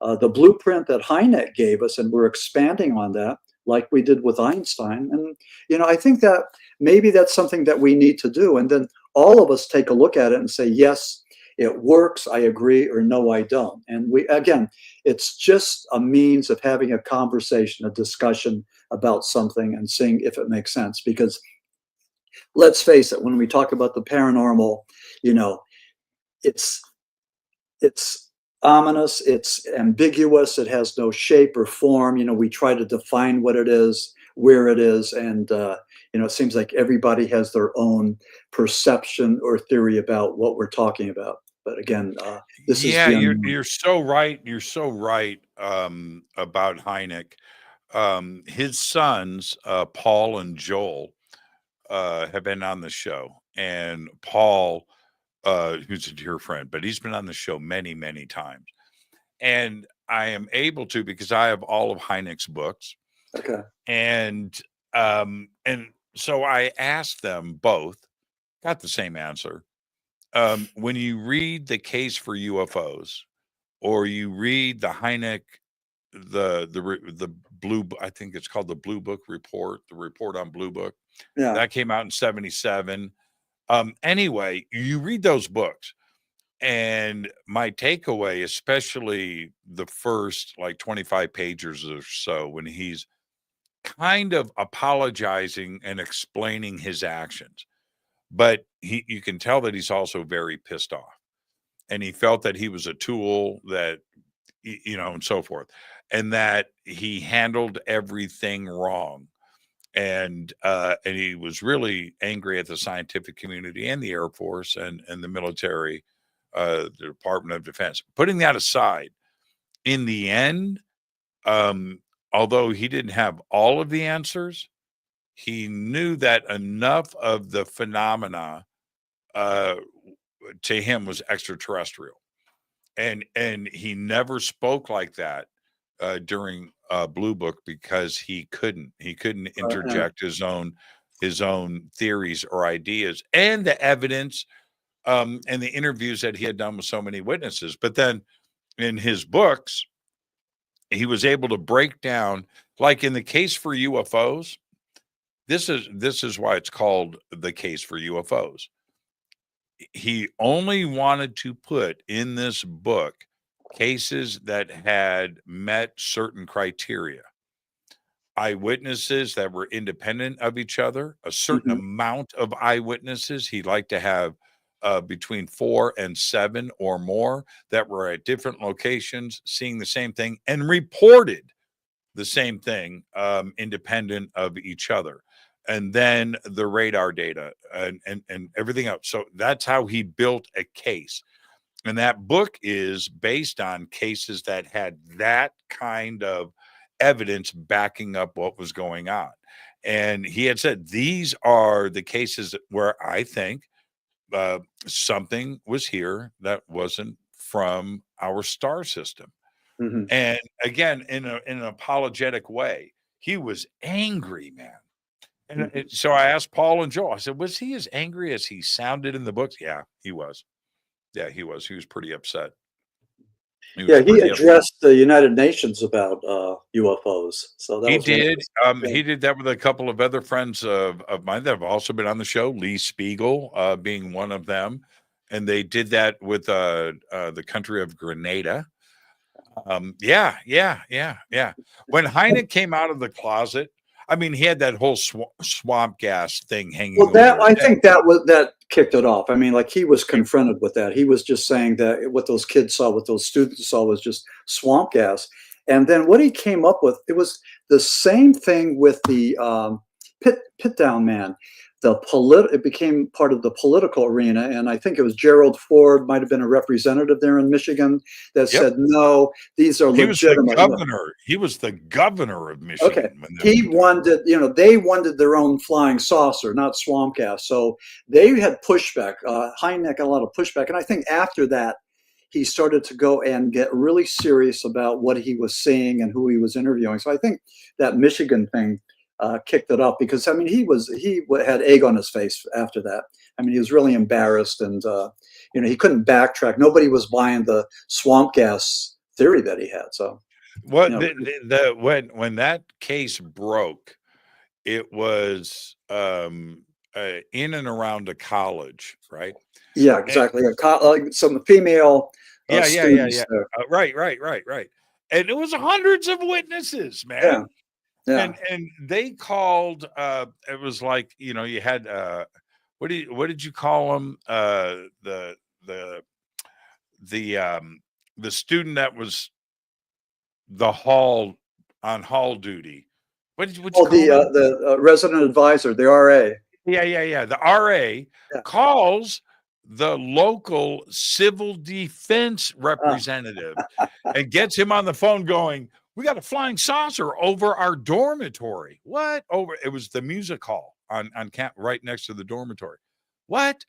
the blueprint that Hynek gave us, and we're expanding on that like we did with Einstein. And, I think that maybe that's something that we need to do. And then all of us take a look at it and say, yes, it works, I agree, or no, I don't. And it's just a means of having a conversation, a discussion about something and seeing if it makes sense. Because let's face it, when we talk about the paranormal, it's ominous, it's ambiguous, it has no shape or form. We try to define what it is, where it is, and it seems like everybody has their own perception or theory about what we're talking about. But again, this is you're so right. You're so right about Hynek. His sons, Paul and Joel, have been on the show, and Paul, who's a dear friend, but he's been on the show many, many times. And I am able to, because I have all of Hynek's books. Okay. And so I asked them both, got the same answer. When you read The Case for UFOs, or you read the Hynek, the blue, I think it's called the Blue Book Report, the report on Blue Book, that came out in 1977. Anyway, you read those books, and my takeaway, especially the first like 25 pages or so, when he's kind of apologizing and explaining his actions, but you can tell that he's also very pissed off, and he felt that he was a tool, that, and so forth, and that he handled everything wrong. And he was really angry at the scientific community and the Air Force and the military, the Department of Defense. Putting that aside, in the end, although he didn't have all of the answers, he knew that enough of the phenomena to him was extraterrestrial. And he never spoke like that during Blue Book because he couldn't interject his own theories or ideas and the evidence and the interviews that he had done with so many witnesses. But then in his books, he was able to break down, like in the case for UFOs. This is why it's called the case for UFOs. He only wanted to put in this book cases that had met certain criteria. Eyewitnesses that were independent of each other, a certain amount of eyewitnesses. He'd like to have between 4 and 7 or more that were at different locations, seeing the same thing and reported the same thing, independent of each other. And then the radar data and everything else. So that's how he built a case. And that book is based on cases that had that kind of evidence backing up what was going on. And he had said, these are the cases where I think something was here that wasn't from our star system. And again, in an apologetic way, he was angry, man. And so I asked Paul and Joel, I said, was he as angry as he sounded in the books? Yeah, he was. Yeah, he was. He was pretty upset. He addressed the United Nations about UFOs. So that he did. He did that with a couple of other friends of mine that have also been on the show, Lee Spiegel being one of them. And they did that with the country of Grenada. Yeah. When Hynek came out of the closet, I mean, he had that whole swamp gas thing hanging. Well, I think that kicked it off. I mean, like he was confronted with that. He was just saying that what those kids saw, what those students saw, was just swamp gas. And then what he came up with, it was the same thing with the pit down man. It became part of the political arena, and I think it was Gerald Ford, might have been a representative there in Michigan, that said, no, these are legitimate. He was the governor of Michigan. Okay. He wanted, they wanted their own flying saucer, not swamp gas. So they had pushback. Hynek got a lot of pushback. And I think after that, he started to go and get really serious about what he was seeing and who he was interviewing. So I think that Michigan thing kicked it up, because I mean he had egg on his face after that. I mean, he was really embarrassed, and he couldn't backtrack. Nobody was buying the swamp gas theory that he had. So when that case broke, it was in and around a college, right? Yeah, exactly. Some female students there. Right. And it was hundreds of witnesses, man. Yeah. Yeah. And they called it was like, you had what did you call them, the student that was the hall duty, the resident advisor, the RA. The RA calls the local civil defense representative and gets him on the phone going, we got a flying saucer over our dormitory. What? It was the music hall on camp right next to the dormitory. What?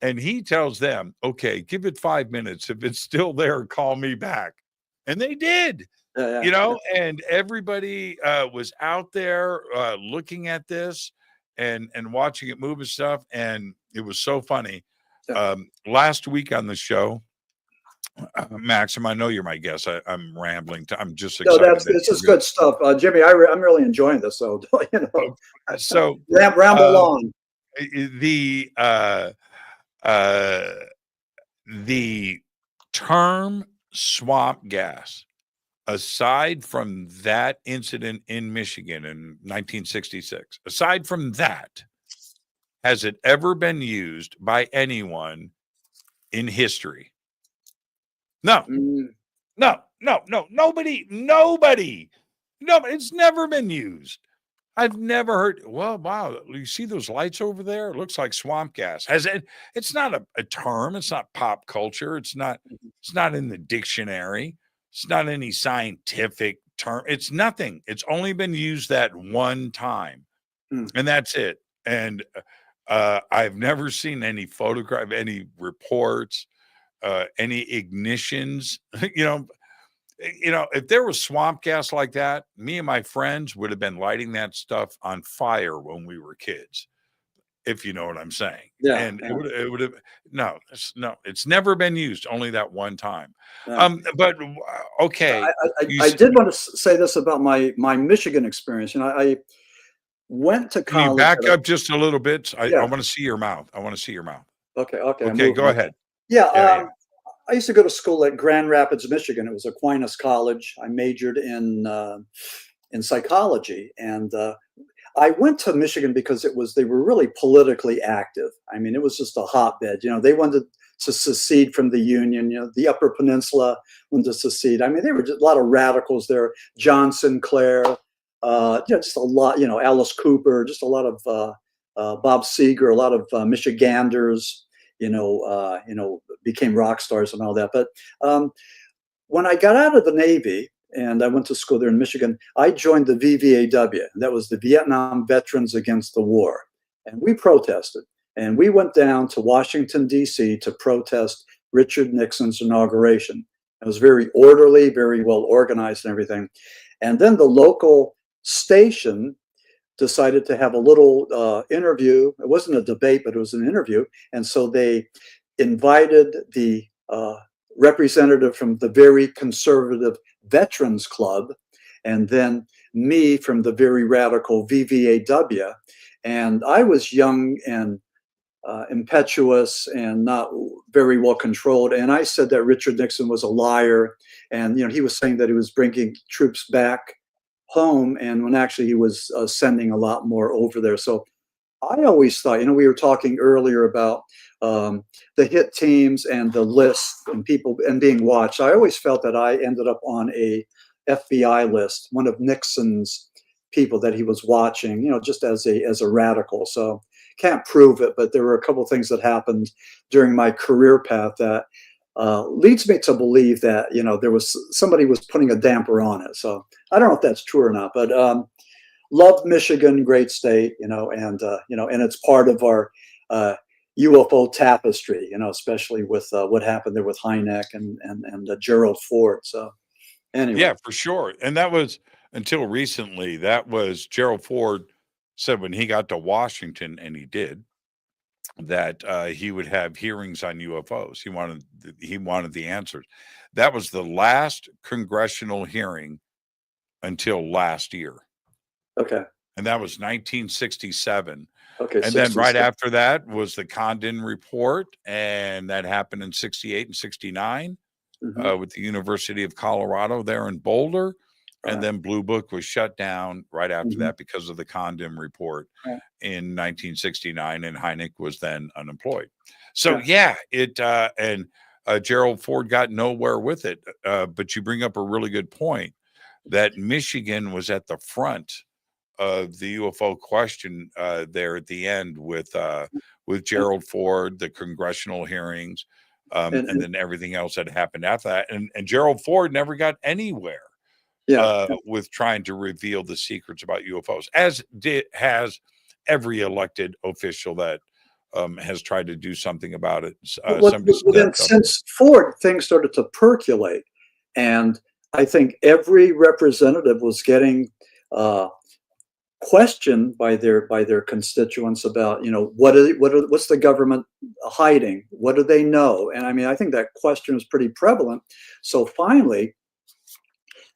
And he tells them, okay, give it 5 minutes. If it's still there, call me back. And they did, and everybody was out there looking at this and watching it move and stuff. And it was so funny. Last week on the show, Maxim, I know you're my guest. I'm rambling. I'm just excited. No, this is good stuff, Jimmy. I'm really enjoying this. So so ramble on. The term swamp gas, aside from that incident in Michigan in 1966, aside from that, has it ever been used by anyone in history? No, nobody. It's never been used. I've never heard. Well, wow, you see those lights over there? It looks like swamp gas. It's not a term. It's not pop culture. It's not in the dictionary. It's not any scientific term. It's nothing. It's only been used that one time, and that's it. And I've never seen any photograph, any reports, any ignitions. If there was swamp gas like that, me and my friends would have been lighting that stuff on fire when we were kids, if you know what I'm saying. Yeah. And it would have, no, it's never been used, only that one time. Yeah. But okay. I did want to say this about my Michigan experience. I went to college. Can you back up just a little bit? I want to see your mouth. Okay. Okay, go ahead. Yeah. I used to go to school at Grand Rapids, Michigan. It was Aquinas College. I majored in psychology, and I went to Michigan because they were really politically active. I mean, it was just a hotbed. They wanted to secede from the Union. The Upper Peninsula wanted to secede. I mean, there were just a lot of radicals there. John Sinclair, just a lot. Alice Cooper, just a lot of Bob Seger, a lot of Michiganders. Became rock stars and all that. But when I got out of the Navy and I went to school there in Michigan, I joined the VVAW. That was the Vietnam Veterans Against the War. And we protested. And we went down to Washington, D.C. to protest Richard Nixon's inauguration. It was very orderly, very well organized and everything. And then the local station decided to have a little interview. It wasn't a debate, but it was an interview. And so they invited the representative from the very conservative Veterans Club, and then me from the very radical VVAW. And I was young and impetuous and not very well controlled. And I said that Richard Nixon was a liar. And, he was saying that he was bringing troops back home, and when actually he was sending a lot more over there. So I always thought, we were talking earlier about the hit teams and the list and people and being watched. I always felt that I ended up on a FBI list, one of Nixon's people that he was watching, just as a radical. So can't prove it, but there were a couple of things that happened during my career path that leads me to believe that, there was somebody was putting a damper on it. So I don't know if that's true or not, but loved Michigan, great state, and it's part of our UFO tapestry, especially with what happened there with Hynek and Gerald Ford. So anyway. Yeah, for sure. And that was until recently, that was Gerald Ford said when he got to Washington, and he did, that he would have hearings on UFOs. He wanted the answers. That was the last congressional hearing until last year. Okay. And that was 1967. Okay. And then right after that was the Condon report, and that happened in 68 and 69 with the University of Colorado there in Boulder. And then Blue Book was shut down right after that because of the Condon report in 1969, and Hynek was then unemployed. So and Gerald Ford got nowhere with it. But you bring up a really good point that Michigan was at the front of the UFO question there at the end with Gerald Ford, the congressional hearings, and then everything else that happened after that. And Gerald Ford never got anywhere. With trying to reveal the secrets about UFOs, as has every elected official that has tried to do something about it. Then since Ford, things started to percolate, and I think every representative was getting questioned by their constituents about, what's the government hiding? What do they know? And I mean, I think that question is pretty prevalent. So finally,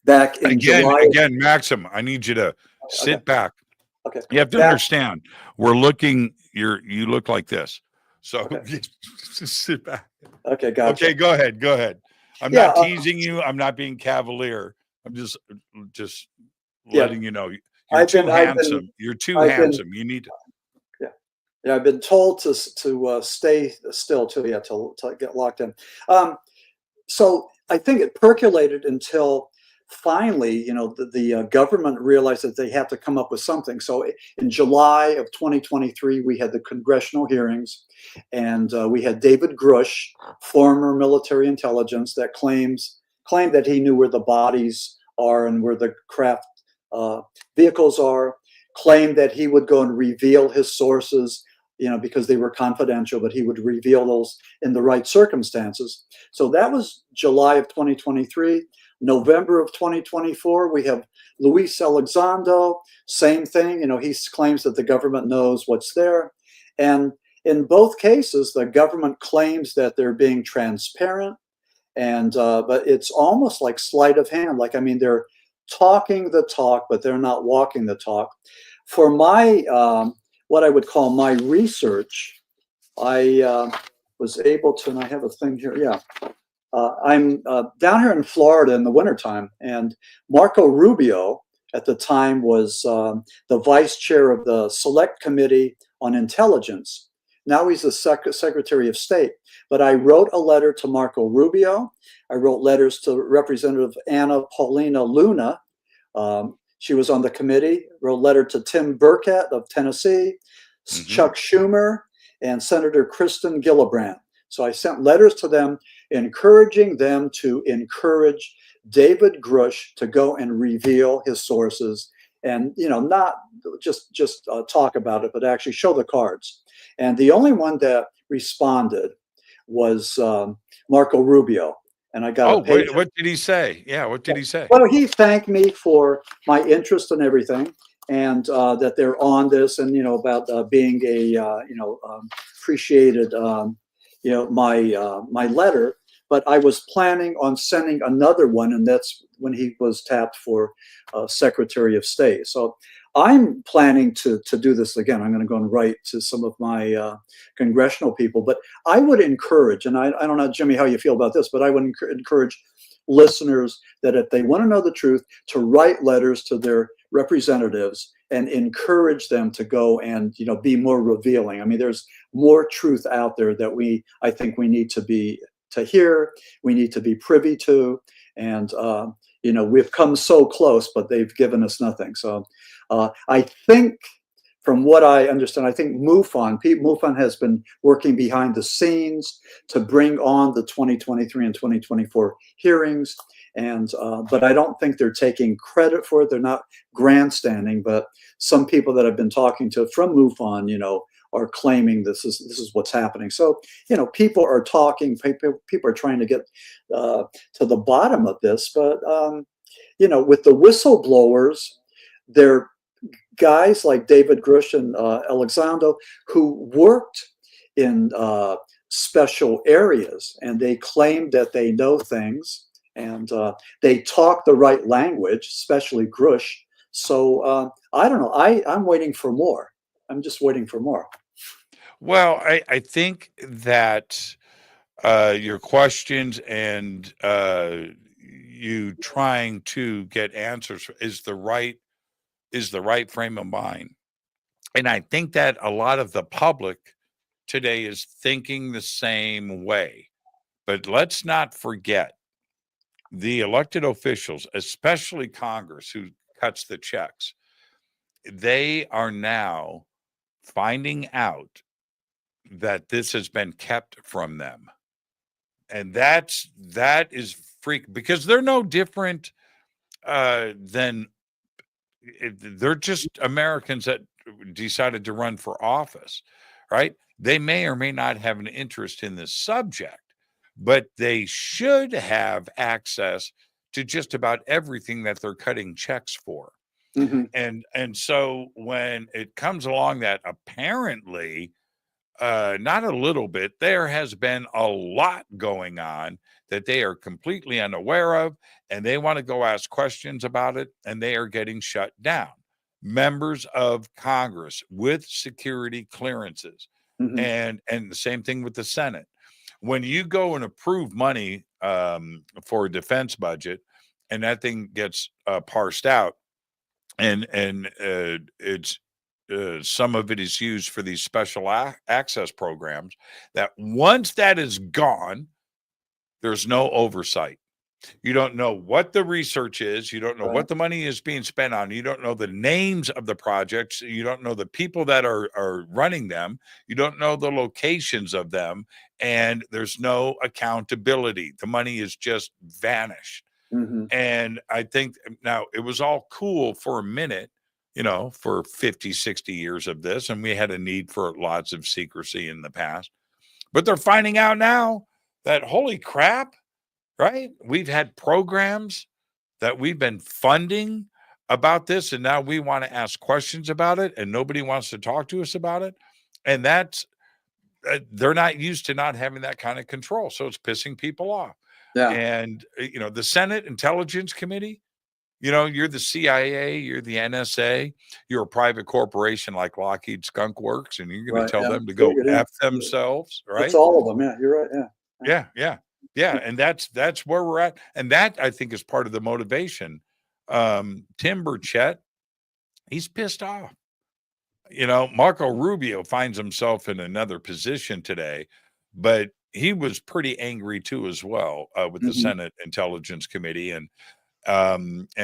back in July. Again, Maxim, I need you to sit back. Okay. You have to understand. We're looking. You look like this. So sit back. Okay, gotcha. Okay, go ahead. I'm not teasing you. I'm not being cavalier. I'm just letting you know. You're too handsome. You're too handsome. You need to. Yeah. I've been told to stay still till get locked in. So I think it percolated until finally, the government realized that they had to come up with something. So in July of 2023, we had the congressional hearings, and we had David Grush, former military intelligence, that claimed that he knew where the bodies are and where the craft vehicles are, claimed that he would go and reveal his sources, because they were confidential, but he would reveal those in the right circumstances. So that was July of 2023. November of 2024, we have Luis Elizondo, same thing. He claims that the government knows what's there. And in both cases, the government claims that they're being transparent, but it's almost like sleight of hand. They're talking the talk, but they're not walking the talk. For my what I would call my research, I was able to, and I have a thing here. Yeah. I'm down here in Florida in the wintertime, and Marco Rubio at the time was the vice chair of the Select Committee on Intelligence. Now he's the Secretary of State. But I wrote a letter to Marco Rubio. I wrote letters to Representative Anna Paulina Luna. She was on the committee. Wrote a letter to Tim Burkett of Tennessee, Chuck Schumer, and Senator Kristen Gillibrand. So I sent letters to them encouraging them to encourage David Grush to go and reveal his sources, and not just talk about it, but actually show the cards. And the only one that responded was Marco Rubio. And I got what did he say? Yeah, what did he say? Well, he thanked me for my interest in everything, and that they're on this, and about being a appreciated my letter. But I was planning on sending another one, and that's when he was tapped for Secretary of State. So I'm planning to do this again. I'm going to go and write to some of my congressional people. But I would encourage, and I don't know, Jimmy, how you feel about this, but I would encourage listeners that if they want to know the truth, to write letters to their representatives and encourage them to go and be more revealing. I mean, there's more truth out there that I think we need to hear, we need to be privy to, and we've come so close, but they've given us nothing. So I think, from what I understand, I think MUFON has been working behind the scenes to bring on the 2023 and 2024 hearings, and but I don't think they're taking credit for it. They're not grandstanding, but some people that I've been talking to from MUFON, are claiming this is what's happening. So people are talking. People are trying to get to the bottom of this, but with the whistleblowers, they're guys like David Grush and Elizondo who worked in special areas, and they claim that they know things, and they talk the right language, especially Grush. So I don't know. I'm waiting for more. I'm just waiting for more. Well, I think that your questions and you trying to get answers is the right frame of mind. And I think that a lot of the public today is thinking the same way. But let's not forget the elected officials, especially Congress, who cuts the checks. They are now finding out that this has been kept from them. And that is freak, because they're no different than, they're just Americans that decided to run for office, right? They may or may not have an interest in this subject, but they should have access to just about everything that they're cutting checks for. And so when it comes along that apparently, not a little bit, there has been a lot going on that they are completely unaware of, and they want to go ask questions about it, and they are getting shut down. Members of Congress with security clearances, and the same thing with the Senate. When you go and approve money for a defense budget, and that thing gets parsed out, and it's some of it is used for these special access programs, that once that is gone, there's no oversight. You don't know what the research is. You don't know what the money is being spent on. You don't know the names of the projects. You don't know the people that are running them. You don't know the locations of them. And there's no accountability. The money is just vanished. Mm-hmm. And I think now it was all cool for a minute, for 50, 60 years of this. And we had a need for lots of secrecy in the past. But they're finding out now that, holy crap, right? We've had programs that we've been funding about this, and now we want to ask questions about it, and nobody wants to talk to us about it. And that's, they're not used to not having that kind of control. So it's pissing people off. Yeah. And, the Senate Intelligence Committee, you're the CIA, you're the NSA, you're a private corporation like Lockheed Skunk Works, and you're going to tell them to go F themselves, right? It's all of them. Yeah, you're right. Yeah. Yeah. And that's where we're at. And that, I think, is part of the motivation. Tim Burchett, he's pissed off. Marco Rubio finds himself in another position today, but he was pretty angry too as well with the Senate Intelligence Committee and Gillibrand,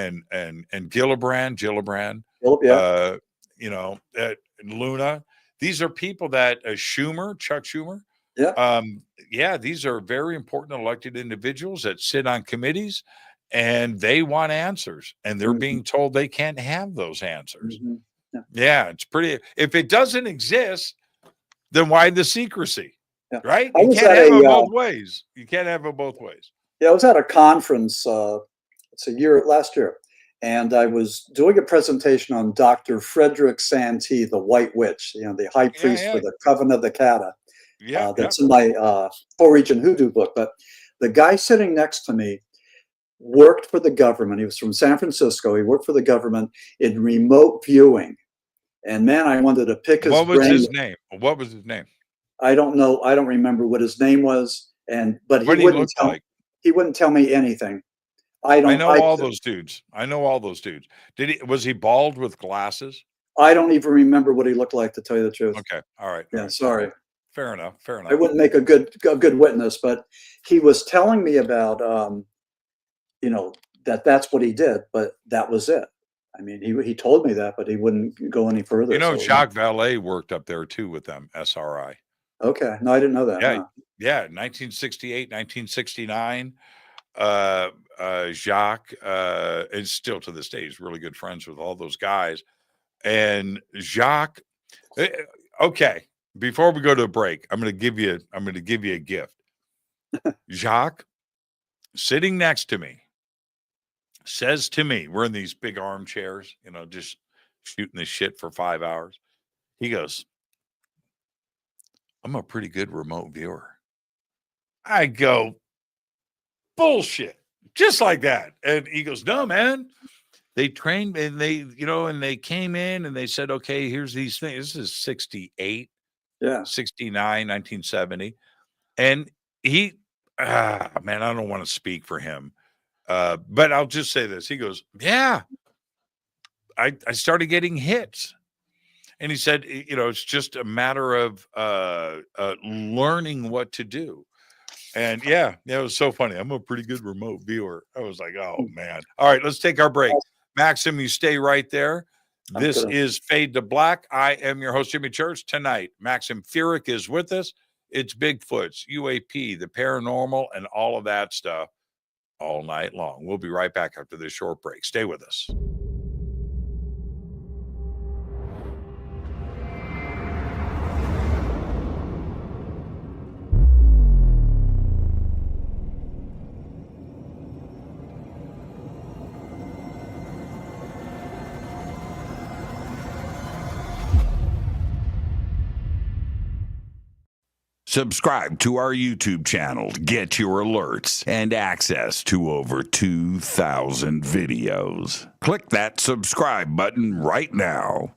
Luna. These are people that Chuck Schumer. Yeah. These are very important elected individuals that sit on committees, and they want answers, and they're being told they can't have those answers. Yeah, it's pretty. If it doesn't exist, then why the secrecy? Right? You can't have it both ways. You can't have it both ways. Yeah, I was at a conference. Last year, and I was doing a presentation on Dr. Frederick Santee, the White Witch, the high priest for the Coven of the Cata. That's in my four-region hoodoo book. But the guy sitting next to me worked for the government. He was from San Francisco. He worked for the government in remote viewing. And man, I wanted to pick his brain. What was his name? I don't know. I don't remember what his name was. But he wouldn't tell me. He wouldn't tell me anything. I know all those dudes. Was he bald with glasses? I don't even remember what he looked like, to tell you the truth. Okay. All right. Yeah. Sorry. Fair enough. I wouldn't make a good witness, but he was telling me about, that's what he did, but that was it. I mean, he told me that, but he wouldn't go any further. Jacques Vallee worked up there too with them, SRI. Okay. No, I didn't know that. Yeah. 1968, 1969. Jacques is still to this day, he's really good friends with all those guys. And Jacques, okay, before we go to a break, I'm going to give you a gift. Jacques, sitting next to me, says to me, we're in these big armchairs, just shooting this shit for 5 hours. He goes, I'm a pretty good remote viewer. I go, bullshit, just like that. And he goes, no, man, they trained, and they came in and they said, okay, here's these things. This is 68, 69, 1970. And he, man, I don't want to speak for him. But I'll just say this. He goes, yeah, I started getting hits. And he said, it's just a matter of learning what to do. And it was so funny. I'm a pretty good remote viewer. I was like, oh, man. All right, let's take our break. Maxim, you stay right there. This is Fade to Black. I am your host, Jimmy Church. Tonight, Maxim Furek is with us. It's Bigfoots, UAP, the paranormal, and all of that stuff all night long. We'll be right back after this short break. Stay with us. Subscribe to our YouTube channel to get your alerts and access to over 2,000 videos. Click that subscribe button right now.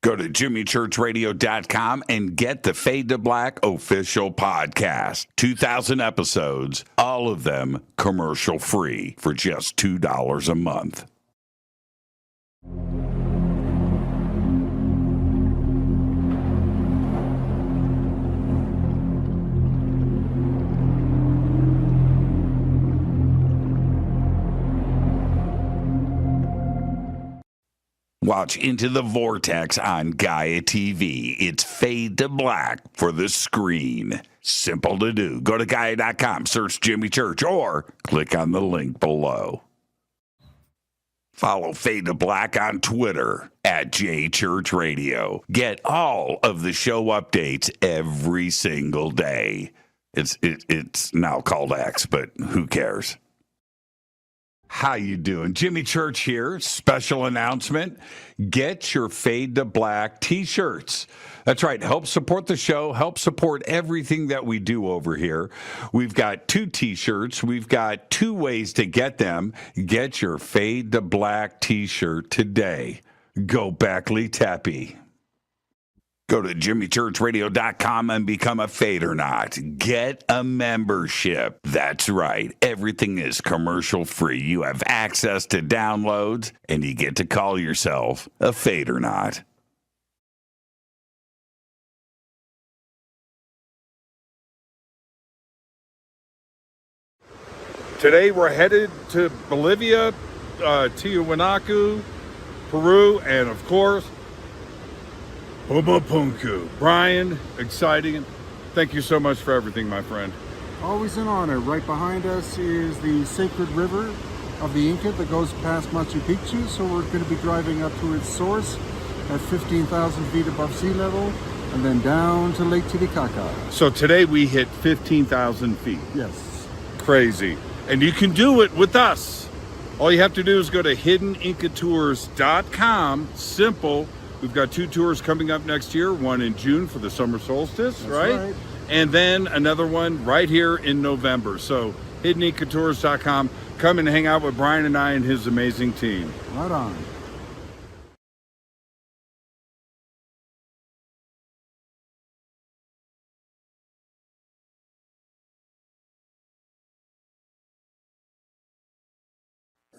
Go to jimmychurchradio.com and get the Fade to Black official podcast. 2,000 episodes, all of them commercial free for just $2 a month. Watch Into the Vortex on Gaia TV. It's fade to black for the screen. Simple to do. Go to Gaia.com, search Jimmy Church, or click on the link below. Follow Fade to Black on Twitter at JChurchRadio. Get all of the show updates every single day. It's now called X, but who cares? How you doing? Jimmy Church here. Special announcement. Get your Fade to Black t-shirts. That's right. Help support the show. Help support everything that we do over here. We've got 2 t-shirts. We've got 2 ways to get them. Get your Fade to Black t-shirt today. Go Backley Tappy. Go to jimmychurchradio.com and become a Fadernaut. Get a membership. That's right. Everything is commercial free. You have access to downloads, and you get to call yourself a Fadernaut. Today we're headed to Bolivia, Tiwanaku, Peru, and of course, Pumapunku. Brian, exciting. Thank you so much for everything, my friend. Always an honor. Right behind us is the sacred river of the Inca that goes past Machu Picchu. So we're going to be driving up to its source at 15,000 feet above sea level and then down to Lake Titicaca. So today we hit 15,000 feet. Yes. Crazy. And you can do it with us. All you have to do is go to hiddenincatours.com. Simple. We've got 2 tours coming up next year, one in June for the summer solstice, right? And then another one right here in November. So hiddenincatours.com. Come and hang out with Brian and I and his amazing team. Right on.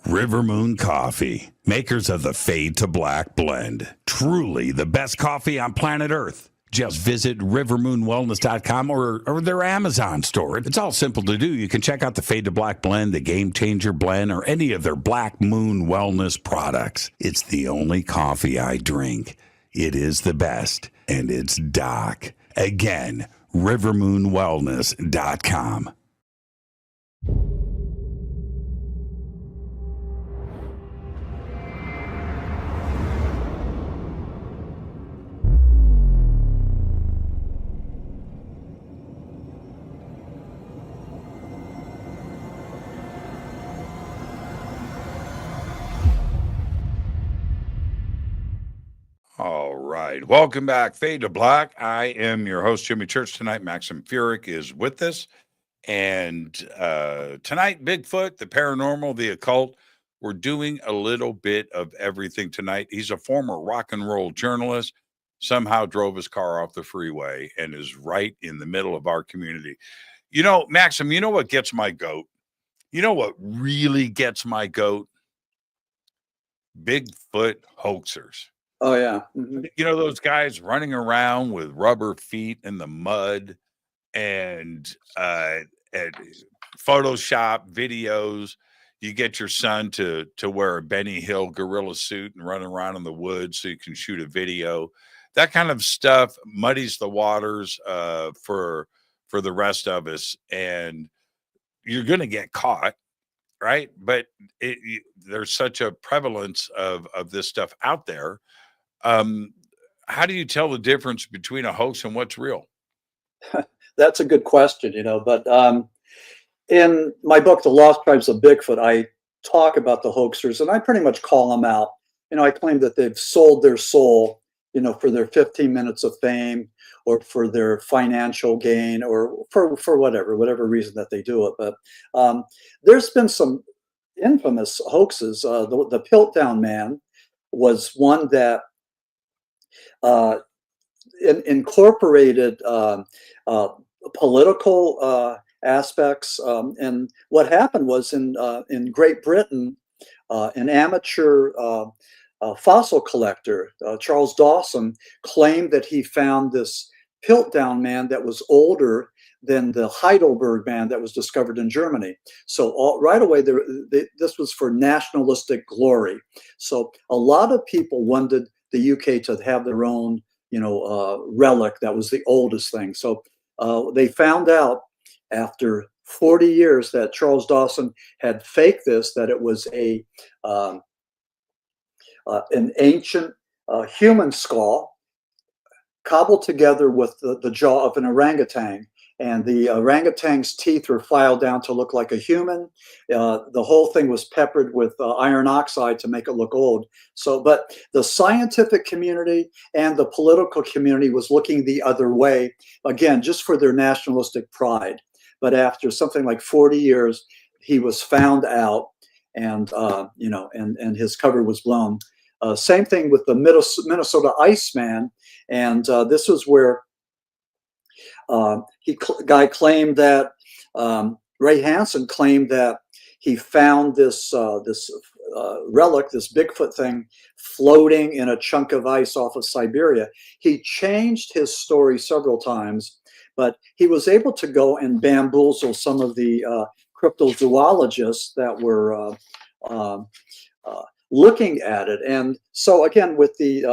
River Moon Coffee, makers of the Fade to Black blend. Truly the best coffee on planet Earth. Just visit rivermoonwellness.com or their Amazon store. It's all simple to do. You can check out the Fade to Black blend, the Game Changer blend, or any of their Black Moon Wellness products. It's the only coffee I drink. It is the best, and it's Doc. Again, rivermoonwellness.com. All right. Welcome back, Fade to Black. I am your host, Jimmy Church. Tonight, Maxim Furek is with us. And tonight, Bigfoot, the paranormal, the occult. We're doing a little bit of everything tonight. He's a former rock and roll journalist, somehow drove his car off the freeway and is right in the middle of our community. You know, Maxim, you know what gets my goat? You know what really gets my goat? Bigfoot hoaxers. Oh, yeah. Mm-hmm. You know, those guys running around with rubber feet in the mud and Photoshop videos. You get your son to wear a Benny Hill gorilla suit and run around in the woods so you can shoot a video. That kind of stuff muddies the waters for the rest of us. And you're going to get caught, right? But there's such a prevalence of this stuff out there. How do you tell the difference between a hoax and what's real? That's a good question, but in my book, The Lost Tribes of Bigfoot, I talk about the hoaxers and I pretty much call them out. I claim that they've sold their soul, for their 15 minutes of fame or for their financial gain or for whatever reason that they do it. But there's been some infamous hoaxes. The Piltdown Man was one that incorporated political aspects. And what happened was in Great Britain, an amateur fossil collector, Charles Dawson, claimed that he found this Piltdown Man that was older than the Heidelberg man that was discovered in Germany. So right away, this was for nationalistic glory. So a lot of people wanted the UK to have their own, relic that was the oldest thing. So they found out after 40 years that Charles Dawson had faked this, that it was an ancient human skull cobbled together with the jaw of an orangutan. And the orangutan's teeth were filed down to look like a human. The whole thing was peppered with iron oxide to make it look old. But the scientific community and the political community was looking the other way, again, just for their nationalistic pride. But after something like 40 years, he was found out, and and his cover was blown. Same thing with the Minnesota Iceman, and this was where guy claimed that Ray Hansen claimed that he found this relic, this Bigfoot thing, floating in a chunk of ice off of Siberia. He changed his story several times, but he was able to go and bamboozle some of the cryptozoologists that were looking at it. And so again, with the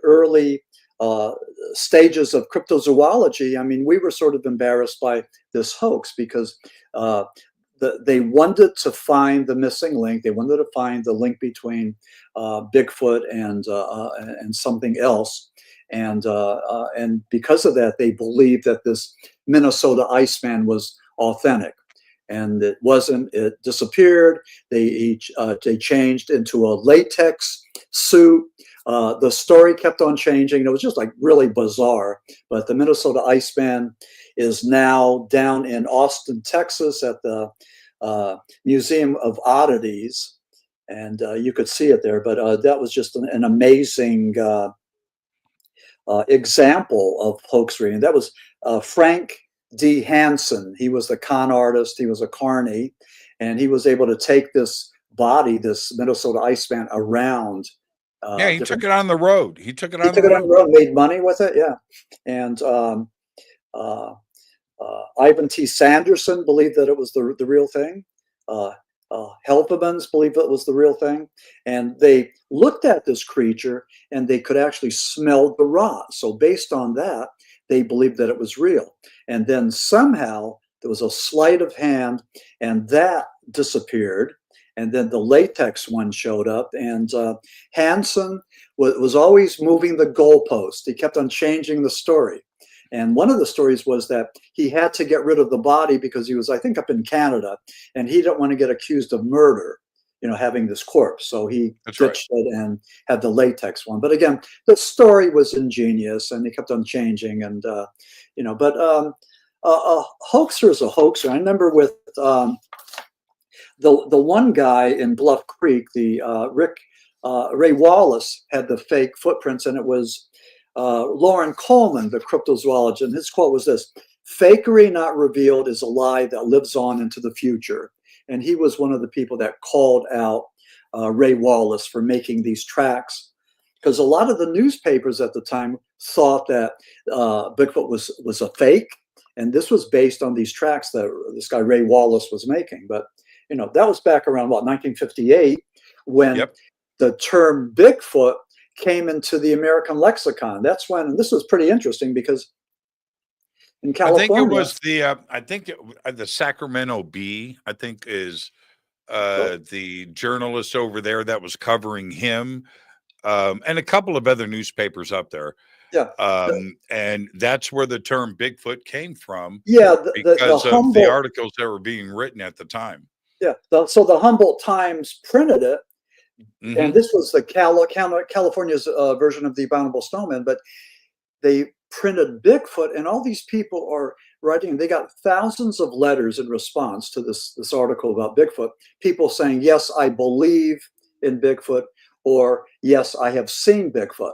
early stages of cryptozoology, I mean, we were sort of embarrassed by this hoax because they wanted to find the missing link. They wanted to find the link between Bigfoot and something else. And because of that, they believed that this Minnesota Iceman was authentic. And it wasn't. It disappeared. They changed into a latex suit. The story kept on changing. It was just like really bizarre. But the Minnesota Iceman is now down in Austin, Texas, at the Museum of Oddities, and you could see it there. But that was just an amazing example of hoaxery, and that was Frank D. Hansen. He was the con artist. He was a carny, and he was able to take this body, this Minnesota Iceman, around. He took it on the road. He took it on the road, made money with it. Yeah, and Ivan T. Sanderson believed that it was the real thing. Helpemans believed it was the real thing, and they looked at this creature and they could actually smell the rot. So based on that, they believed that it was real. And then somehow there was a sleight of hand, and that disappeared. And then the latex one showed up, and Hansen was always moving the goalpost. He kept on changing the story. And one of the stories was that he had to get rid of the body because he was, I think, up in Canada, and he didn't want to get accused of murder, having this corpse. So he ditched it and had the latex one. But again, the story was ingenious, and he kept on changing. And, a hoaxer is a hoaxer. I remember with the one guy in Bluff Creek, the Ray Wallace had the fake footprints, and it was Lauren Coleman, the cryptozoologist, and his quote was this: "Fakery not revealed is a lie that lives on into the future." And he was one of the people that called out Ray Wallace for making these tracks, because a lot of the newspapers at the time thought that Bigfoot was a fake, and this was based on these tracks that this guy Ray Wallace was making. But that was back around 1958, when the term Bigfoot came into the American lexicon. That's when, and this was pretty interesting because in California, I think it was the Sacramento Bee, I think, is the journalist over there that was covering him, and a couple of other newspapers up there. Yeah. And that's where the term Bigfoot came from. Yeah. Because of the articles that were being written at the time. Yeah. So the Humboldt Times printed it. Mm-hmm. And this was the California's version of the Abominable Snowman, but they printed Bigfoot, and all these people are writing. They got thousands of letters in response to this article about Bigfoot. People saying, "Yes, I believe in Bigfoot," or "Yes, I have seen Bigfoot."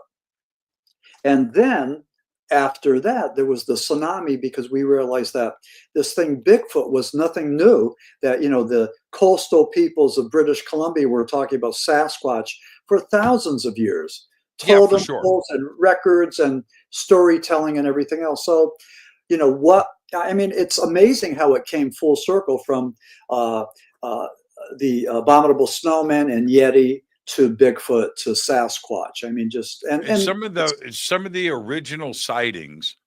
And then after that, there was the tsunami, because we realized that this thing Bigfoot was nothing new, that, the coastal peoples of British Columbia were talking about Sasquatch for thousands of years. Totem poles and records and storytelling and everything else. So, what I mean, it's amazing how it came full circle from the abominable snowman and Yeti to Bigfoot to Sasquatch. I mean, just and some of the original sightings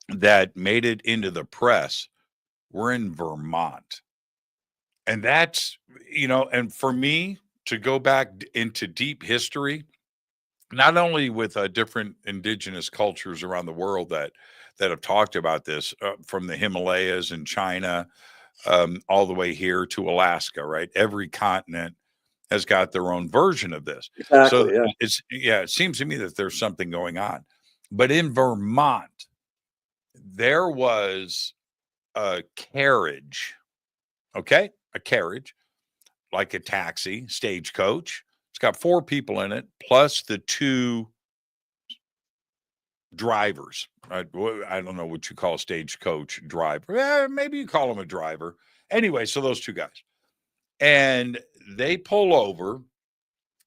that made it into the press were in Vermont. And that's, and for me to go back into deep history, not only with different indigenous cultures around the world that have talked about this, from the Himalayas and China, all the way here to Alaska, right? Every continent has got their own version of this. Exactly, So yeah. it seems to me that there's something going on. But in Vermont, there was a carriage, okay? A carriage, like a taxi, stagecoach. It's got 4 people in it, plus the 2 drivers. I don't know what you call a stagecoach driver. Maybe you call him a driver. Anyway, so those 2 guys. And they pull over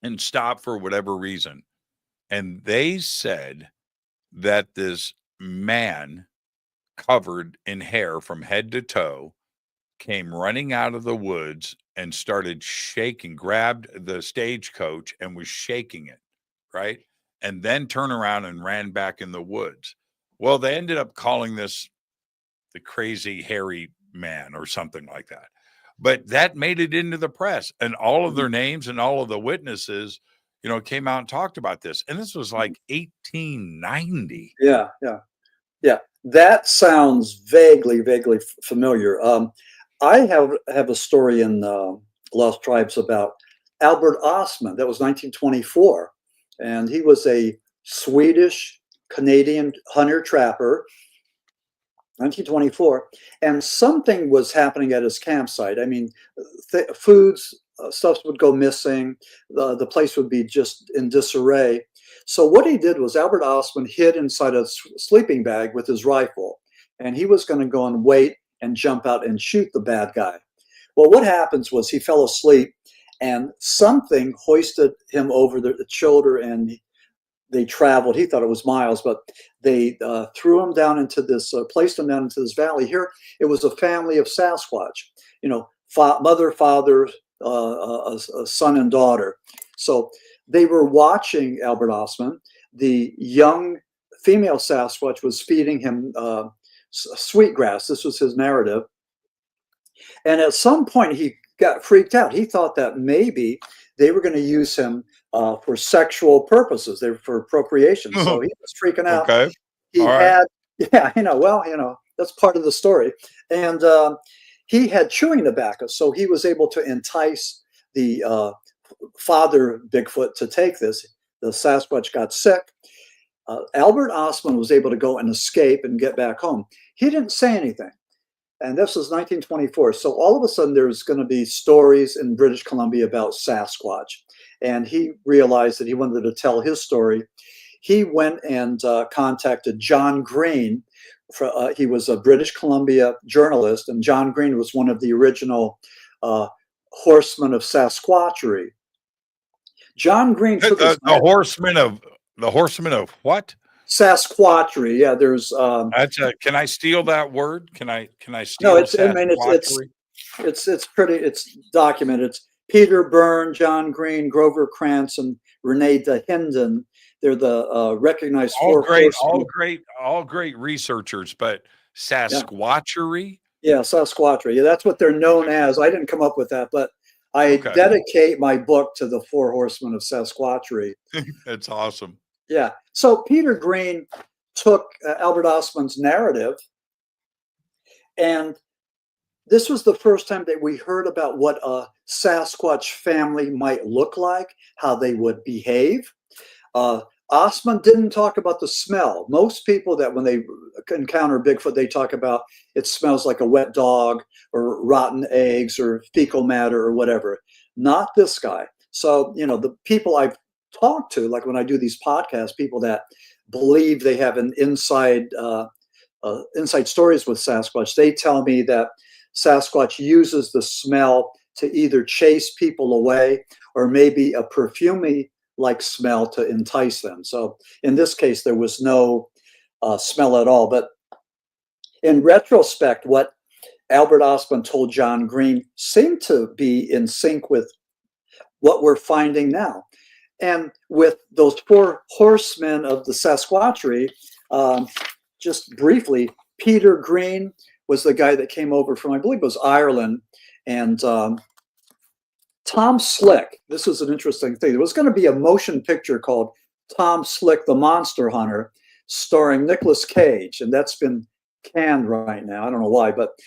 and stop for whatever reason. And they said that this man covered in hair from head to toe came running out of the woods and started shaking, grabbed the stagecoach and was shaking it, right? And then turned around and ran back in the woods. Well, they ended up calling this the crazy hairy man or something like that. But that made it into the press, and all of their names and all of the witnesses, came out and talked about this. And this was like 1890. Yeah. That sounds vaguely familiar. I have a story in Lost Tribes about Albert Ostman. That was 1924, and he was a Swedish Canadian hunter trapper. 1924, and something was happening at his campsite. I mean, foods, stuff would go missing. The place would be just in disarray. So what he did was Albert Ostman hid inside a sleeping bag with his rifle, and he was going to go and wait and jump out and shoot the bad guy. Well, what happens was he fell asleep, and something hoisted him over the shoulder, and they traveled. He thought it was miles, but they threw him down into this, placed him down into this valley. Here, it was a family of Sasquatch, mother, father, a son and daughter. So they were watching Albert Ostman. The young female Sasquatch was feeding him sweetgrass. This was his narrative. And at some point, he got freaked out. He thought that maybe they were going to use him for sexual purposes. They were for procreation. So he was freaking out. Okay. He had, that's part of the story. And he had chewing tobacco. So he was able to entice the father Bigfoot to take this. The Sasquatch got sick. Albert Ostman was able to go and escape and get back home. He didn't say anything. And this was 1924. So all of a sudden, there's going to be stories in British Columbia about Sasquatch. And he realized that he wanted to tell his story. He went and contacted John Green. He was a British Columbia journalist, and John Green was one of the original horsemen of Sasquatchery. John Green took the horsemen of what? Sasquatchery. Yeah, there's. Can I steal that word? Can I steal? No, it's documented. It's Peter Byrne, John Green, Grover Krantz, and Renee DeHinden. They're the recognized all great researchers, but Sasquatchery. Yeah, Sasquatchery. Yeah, that's what they're known as. I didn't come up with that, but I dedicate my book to the 4 horsemen of Sasquatchery. That's awesome. Yeah. So Peter Green took Albert Ostman's narrative, and this was the first time that we heard about what a Sasquatch family might look like, how they would behave. Ostman didn't talk about the smell. Most people that when they encounter Bigfoot, they talk about it smells like a wet dog or rotten eggs or fecal matter or whatever. Not this guy. So, the people I've talked to, like when I do these podcasts, people that believe they have an inside stories with Sasquatch, they tell me that Sasquatch uses the smell to either chase people away or maybe a perfumey like smell to entice them. So in this case, there was no smell at all. But in retrospect, what Albert Ostman told John Green seemed to be in sync with what we're finding now. And with those 4 horsemen of the Sasquatchery, just briefly, Peter Green was the guy that came over from, I believe it was Ireland, and Tom Slick. This is an interesting thing. There was going to be a motion picture called Tom Slick, the Monster Hunter, starring Nicolas Cage, and that's been canned right now. I don't know why, but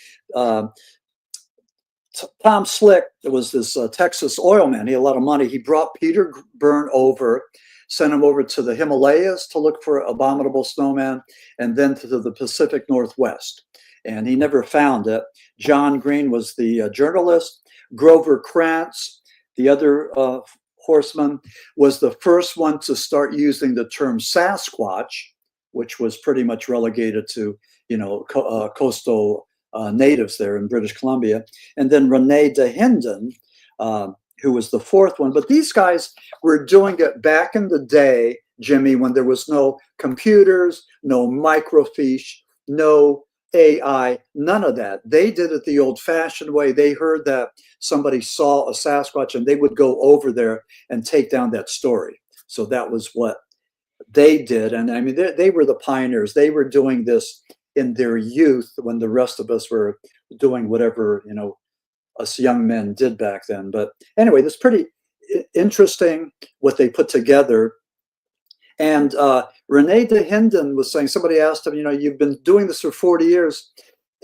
Tom Slick was this Texas oil man. He had a lot of money. He brought Peter Byrne over, sent him over to the Himalayas to look for abominable snowman, and then to the Pacific Northwest. And he never found it. John Green was the journalist. Grover Krantz, the other horseman, was the first one to start using the term Sasquatch, which was pretty much relegated to, coastal natives there in British Columbia. And then Rene de Hinden, who was the 4th one. But these guys were doing it back in the day, Jimmy, when there was no computers, no microfiche, no AI, none of that. They did it the old-fashioned way. They heard that somebody saw a Sasquatch, and they would go over there and take down that story. So that was what they did. And I mean, they were the pioneers. They were doing this in their youth when the rest of us were doing whatever, us young men did back then. But anyway, it's pretty interesting what they put together. And Rene de Hinden was saying, somebody asked him, you've been doing this for 40 years.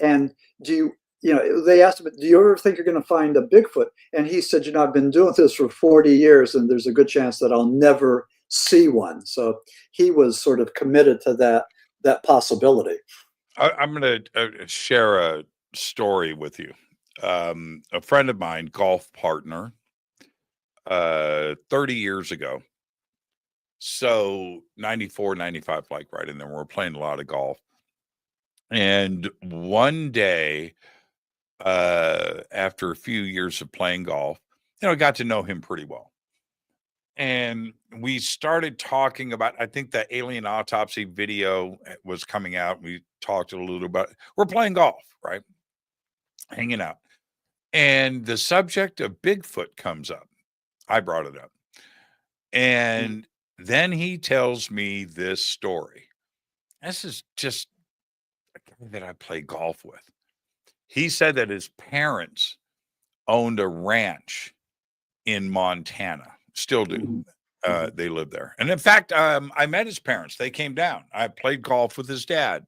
And they asked him, do you ever think you're going to find a Bigfoot? And he said, I've been doing this for 40 years and there's a good chance that I'll never see one. So he was sort of committed to that possibility. I'm going to share a story with you. A friend of mine, golf partner, 30 years ago. So 94, 95, like right in there. We're playing a lot of golf. And one day, after a few years of playing golf, I got to know him pretty well. And we started talking about, I think the alien autopsy video was coming out. We talked a little about, we're playing golf, right? Hanging out. And the subject of Bigfoot comes up. I brought it up. And then he tells me this story. This is just a guy that I play golf with. He said that his parents owned a ranch in Montana. Still do. They live there. And in fact, I met his parents. They came down. I played golf with his dad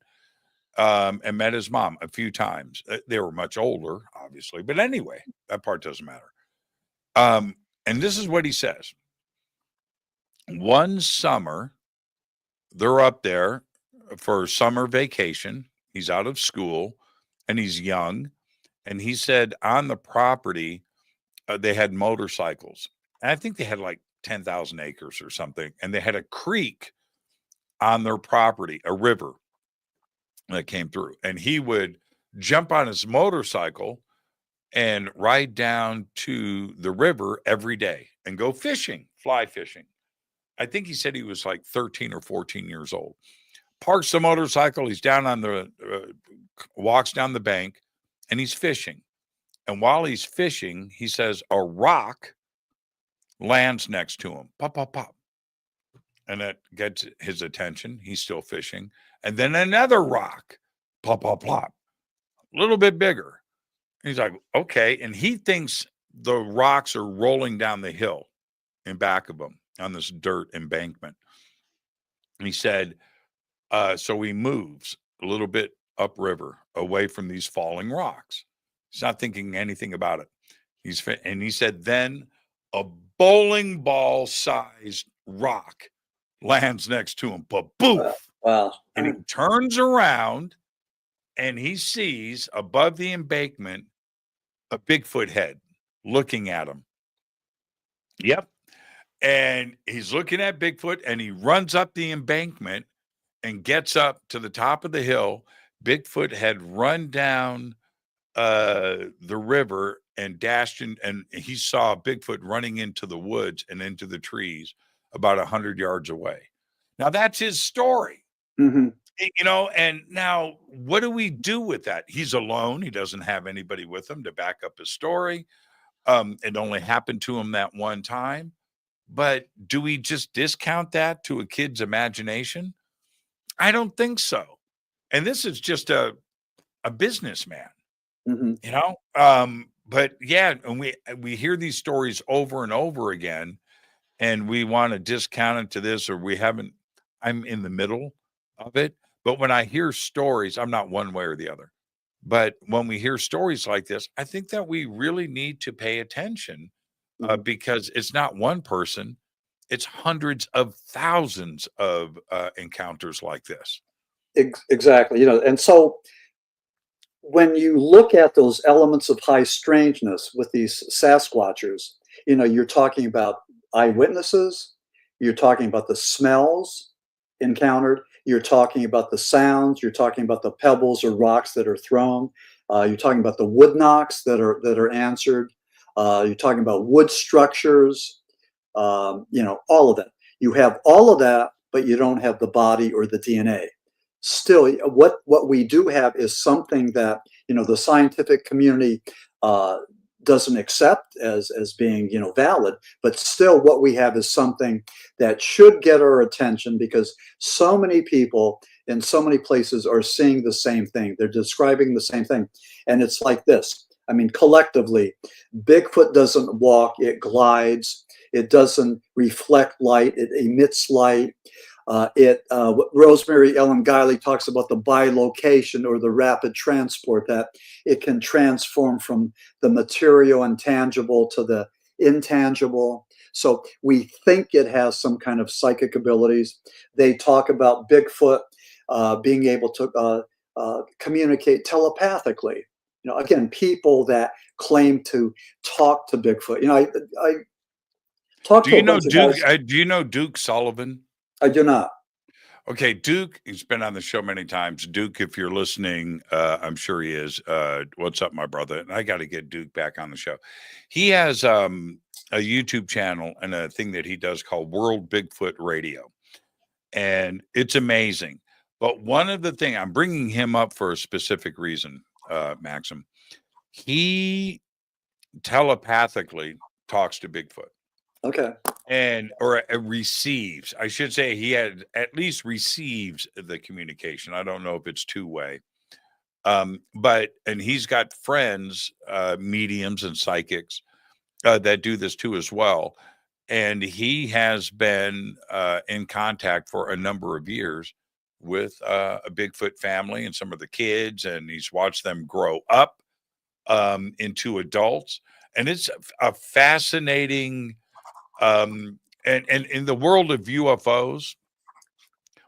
and met his mom a few times. They were much older, obviously. But anyway, that part doesn't matter. And this is what he says. One summer, they're up there for summer vacation. He's out of school and he's young. And he said on the property, they had motorcycles. And I think they had like 10,000 acres or something. And they had a creek on their property, a river that came through. And he would jump on his motorcycle and ride down to the river every day and go fishing, fly fishing. I think he said he was like 13 or 14 years old. Parks the motorcycle. He's down on the, walks down the bank and he's fishing. And while he's fishing, he says a rock lands next to him. Pop, pop, pop. And that gets his attention. He's still fishing. And then another rock. Plop, plop, plop. A little bit bigger. He's like, okay. And he thinks the rocks are rolling down the hill in back of him on this dirt embankment. And he said, so he moves a little bit upriver away from these falling rocks. He's not thinking anything about it. And he said, then a bowling ball sized rock lands next to him. But boof. Wow. And he turns around and he sees above the embankment a Bigfoot head looking at him. Yep. And he's looking at Bigfoot and he runs up the embankment and gets up to the top of the hill. Bigfoot had run down the river and dashed in, and he saw Bigfoot running into the woods and into the trees about 100 yards away. Now that's his story. Mm-hmm. You know, and now what do we do with that? He's alone. He doesn't have anybody with him to back up his story. It only happened to him that one time. But do we just discount that to a kid's imagination? I don't think so. And this is just a businessman, you know? But yeah, and we hear these stories over and over again, and we want to discount it to this, or we haven't. I'm in the middle of it. But when I hear stories, I'm not one way or the other. But when we hear stories like this, I think that we really need to pay attention because it's not one person, it's hundreds of thousands of encounters like this. Exactly. You know, and so when you look at those elements of high strangeness with these Sasquatchers, you know, you're talking about eyewitnesses, you're talking about the smells encountered, you're talking about the sounds, you're talking about the pebbles or rocks that are thrown, you're talking about the wood knocks that are answered, you're talking about wood structures, you know, all of that. You have all of that, but you don't have the body or the DNA. Still, what we do have is something that, you know, the scientific community doesn't accept as being, you know, valid, but still what we have is something that should get our attention, because so many people in so many places are seeing the same thing. They're describing the same thing. And it's like this. I mean, collectively, Bigfoot doesn't walk, it glides. It doesn't reflect light, it emits light. Rosemary Ellen Guiley talks about the bilocation, or the rapid transport, that it can transform from the material and tangible to the intangible. So we think it has some kind of psychic abilities. They talk about Bigfoot being able to communicate telepathically. You know, again, people that claim to talk to Bigfoot. You know, I talked to a bunch of guys. Do you know Duke Sullivan? I do not. Okay, Duke, he's been on the show many times. Duke, if you're listening, I'm sure he is. What's up, my brother? And I got to get Duke back on the show. He has a YouTube channel and a thing that he does called World Bigfoot Radio. And it's amazing. But one of the things, I'm bringing him up for a specific reason, Maxim. He telepathically talks to Bigfoot. Okay. Or receives. I should say he had at least receives the communication. I don't know if it's two-way. And he's got friends, mediums and psychics that do this too as well. And he has been in contact for a number of years with a Bigfoot family and some of the kids, and he's watched them grow up into adults. And it's a fascinating and in the world of UFOs,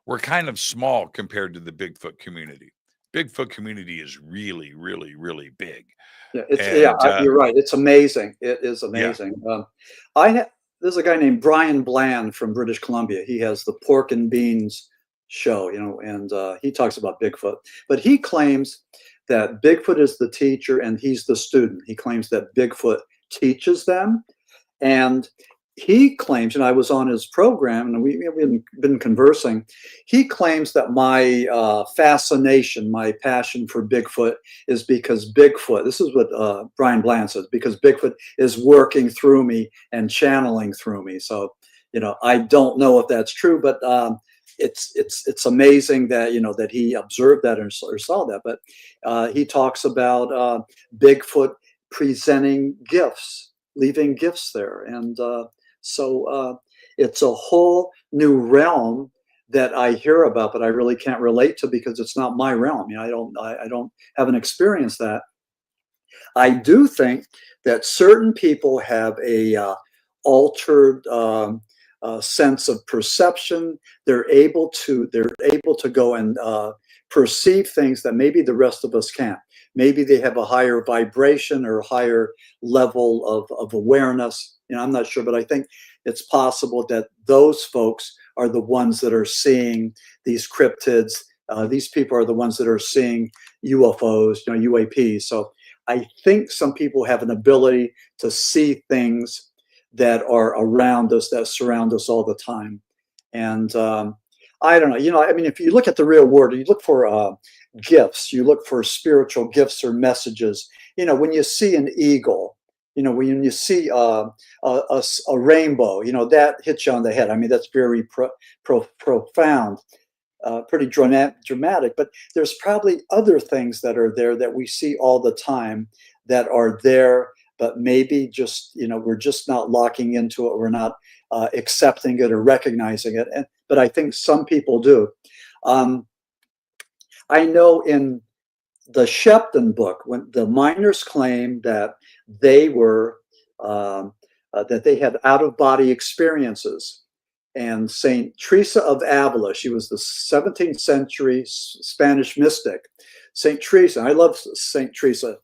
we're kind of small compared to the Bigfoot community. Bigfoot community is really, really, really big. Yeah, you're right. It's amazing. It is amazing. Yeah. There's a guy named Brian Bland from British Columbia. He has the Pork and Beans show, you know, and he talks about Bigfoot. But he claims that Bigfoot is the teacher and he's the student. He claims that Bigfoot teaches them. And he claims, and I was on his program, and we've been conversing. He claims that my fascination, my passion for Bigfoot is because Bigfoot, this is what Brian Bland says, because Bigfoot is working through me and channeling through me. So, you know, I don't know if that's true, but it's amazing that, you know, that he observed that or saw that. But he talks about Bigfoot presenting gifts, leaving gifts there, and so it's a whole new realm that I hear about, but I really can't relate to because it's not my realm. You know, I don't haven't experienced that. I do think that certain people have a altered sense of perception. They're able to go and perceive things that maybe the rest of us can't. Maybe they have a higher vibration or higher level of awareness. You know, I'm not sure, but I think it's possible that those folks are the ones that are seeing these cryptids. These people are the ones that are seeing UFOs, you know, UAPs. So I think some people have an ability to see things that are around us, that surround us all the time. And I don't know. You know, I mean, if you look at the real world, you look for gifts, you look for spiritual gifts or messages. You know, when you see an eagle, you know, when you see a rainbow, you know, that hits you on the head. I mean, that's very profound, pretty dramatic. But there's probably other things that are there that we see all the time that are there, but maybe just, you know, we're just not locking into it. We're not accepting it or recognizing it. But I think some people do. I know in the Shepton book, when the miners claim that they were that they had out-of-body experiences, and Saint Teresa of Avila, she was the 17th century Spanish mystic. Saint Teresa, I love Saint Teresa.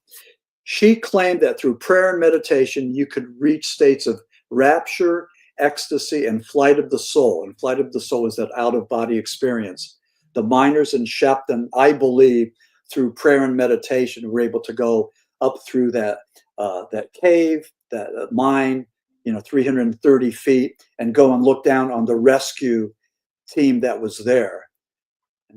She claimed that through prayer and meditation, you could reach states of rapture, ecstasy, and flight of the soul. And flight of the soul is that out-of-body experience. The miners in Shepton, I believe, through prayer and meditation, were able to go up through that cave, that mine, you know, 330 feet, and go and look down on the rescue team that was there.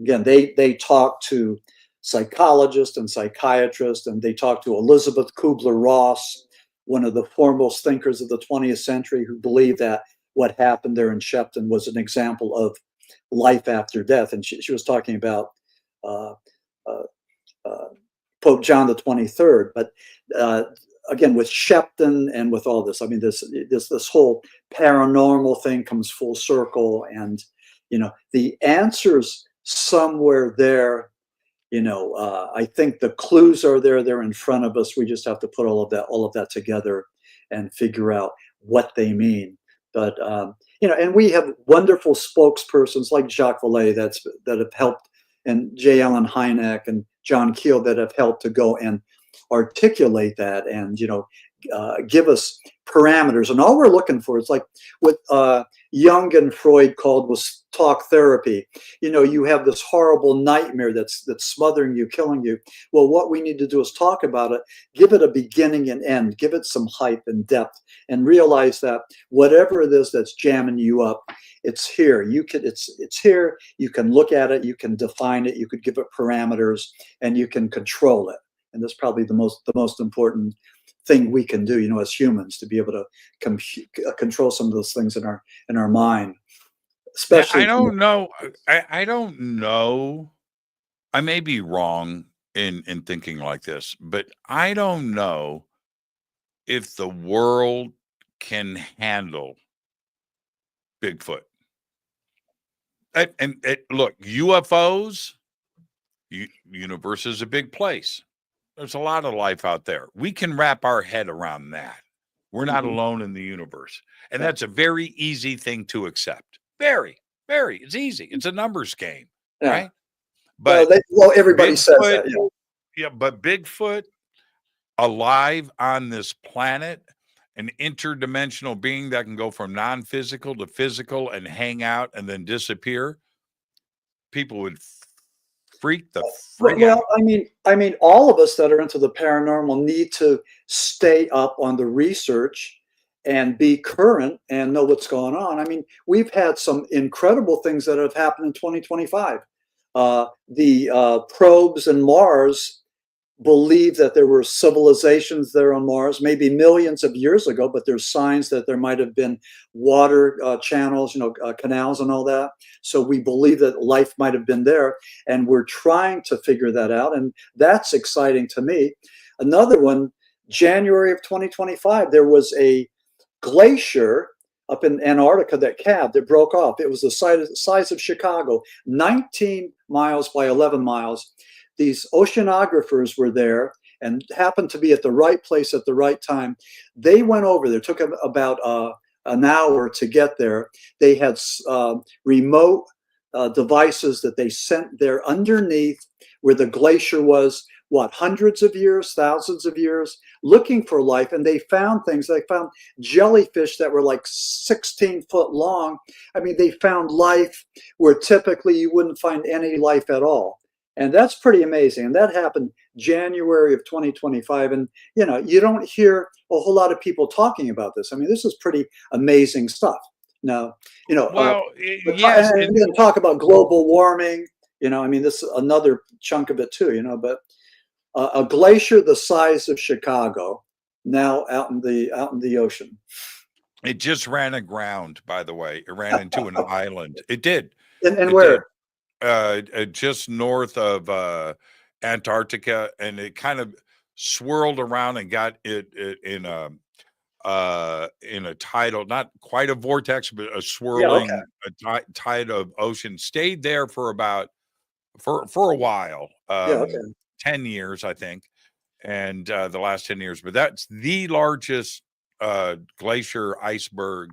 Again, they talked to psychologists and psychiatrists, and they talked to Elizabeth Kubler-Ross, one of the foremost thinkers of the 20th century, who believed that what happened there in Shepton was an example of life after death. And she was talking about Pope John the 23rd. But again, with Shepton and with all this, I mean, this whole paranormal thing comes full circle, and you know, the answers somewhere there. You know, I think the clues are there. They're in front of us. We just have to put all of that together and figure out what they mean. But you know, and we have wonderful spokespersons like Jacques Vallee that have helped, and J. Allen Hynek and John Keel that have helped to go and articulate that, and you know, give us parameters. And all we're looking for is like what Jung and Freud called was talk therapy. You know, you have this horrible nightmare that's smothering you, killing you. Well, what we need to do is talk about it, give it a beginning and end, give it some height and depth, and realize that whatever it is that's jamming you up, it's here. It's here. You can look at it, you can define it, you could give it parameters, and you can control it. And that's probably the most important thing we can do, you know, as humans, to be able to control some of those things in our mind. Especially, I don't know. I don't know. I may be wrong in thinking like this, but I don't know if the world can handle Bigfoot. And look, UFOs, universe is a big place. There's a lot of life out there. We can wrap our head around that. We're not alone in the universe. And that's a very easy thing to accept. Very, very. It's easy. It's a numbers game, right? But everybody says that. Yeah, but Bigfoot, alive on this planet, an interdimensional being that can go from non-physical to physical and hang out and then disappear, people would freak the frig out. I mean, all of us that are into the paranormal need to stay up on the research and be current and know what's going on. I mean, we've had some incredible things that have happened in 2025. The probes in Mars believe that there were civilizations there on Mars, maybe millions of years ago, but there's signs that there might have been water channels, you know, canals and all that. So we believe that life might have been there, and we're trying to figure that out. And that's exciting to me. Another one, January of 2025, there was a glacier up in Antarctica that calved, it broke off. It was the size of Chicago, 19 miles by 11 miles. These oceanographers were there and happened to be at the right place at the right time. They went over there. It took them about an hour to get there. They had remote devices that they sent there underneath where the glacier was, hundreds of years, thousands of years, looking for life. And they found things. They found jellyfish that were like 16 foot long. I mean, they found life where typically you wouldn't find any life at all. And that's pretty amazing. And that happened January of 2025. And, you know, you don't hear a whole lot of people talking about this. I mean, this is pretty amazing stuff. No, Well, but yes, and then talk about global warming. I mean, this is another chunk of it too. But a glacier the size of Chicago now out in the ocean. it just ran aground. By the way, it ran into an island. It did. And It did. where? Just north of Antarctica, and it kind of swirled around and got it in a tidal, not quite a vortex, but a Yeah. Okay. swirling tide of ocean. Stayed there for a while, Yeah. Okay. 10 years, I think, and the last 10 years. But that's the largest glacier iceberg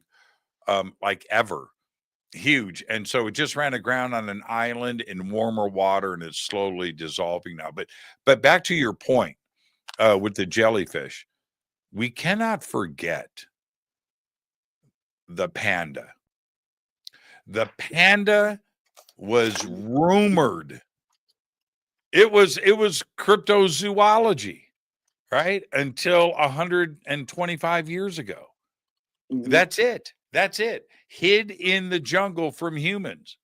like ever. Huge. And so it just ran aground on an island in warmer water, and it's slowly dissolving now. But back to your point with the jellyfish, we cannot forget the panda. The panda was rumored. It was cryptozoology, right? Until 125 years ago. Mhm. That's it. That's it. Hid in the jungle from humans.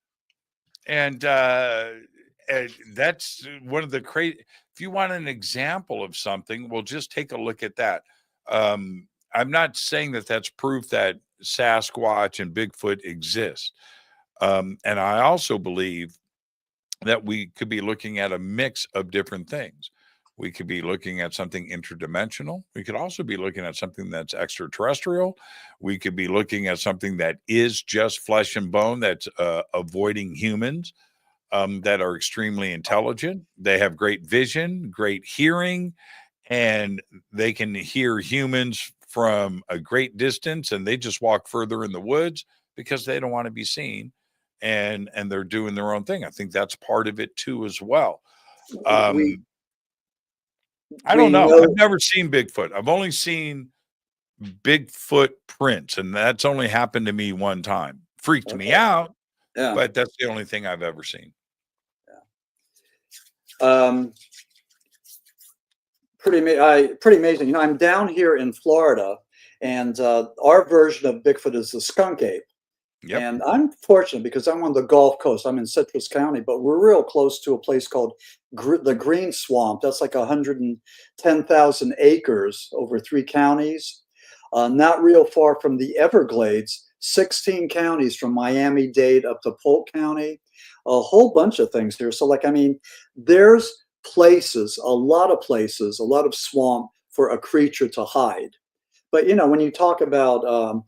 And that's one of the crazy. If you want an example of something, well, just take a look at that. I'm not saying that that's proof that Sasquatch and Bigfoot exist. And I also believe that we could be looking at a mix of different things. We could be looking at something interdimensional. We could also be looking at something that's extraterrestrial. We could be looking at something that is just flesh and bone, that's avoiding humans, that are extremely intelligent. They have great vision, great hearing, and they can hear humans from a great distance, and they just walk further in the woods because they don't want to be seen, and they're doing their own thing. I think that's part of it too as well. We I don't know. I've never seen Bigfoot. I've only seen Bigfoot prints, and that's only happened to me one time. Freaked me out, Yeah. but that's the only thing I've ever seen. Pretty amazing. I'm down here in Florida, and our version of Bigfoot is the skunk ape. Yep. And I'm fortunate because I'm on the Gulf Coast. I'm in Citrus County, but we're real close to a place called the Green Swamp. That's like 110,000 acres over 3 counties. Not real far from the Everglades, 16 counties from Miami-Dade up to Polk County. A whole bunch of things here. So, there's places, a lot of swamp for a creature to hide. But, when you talk about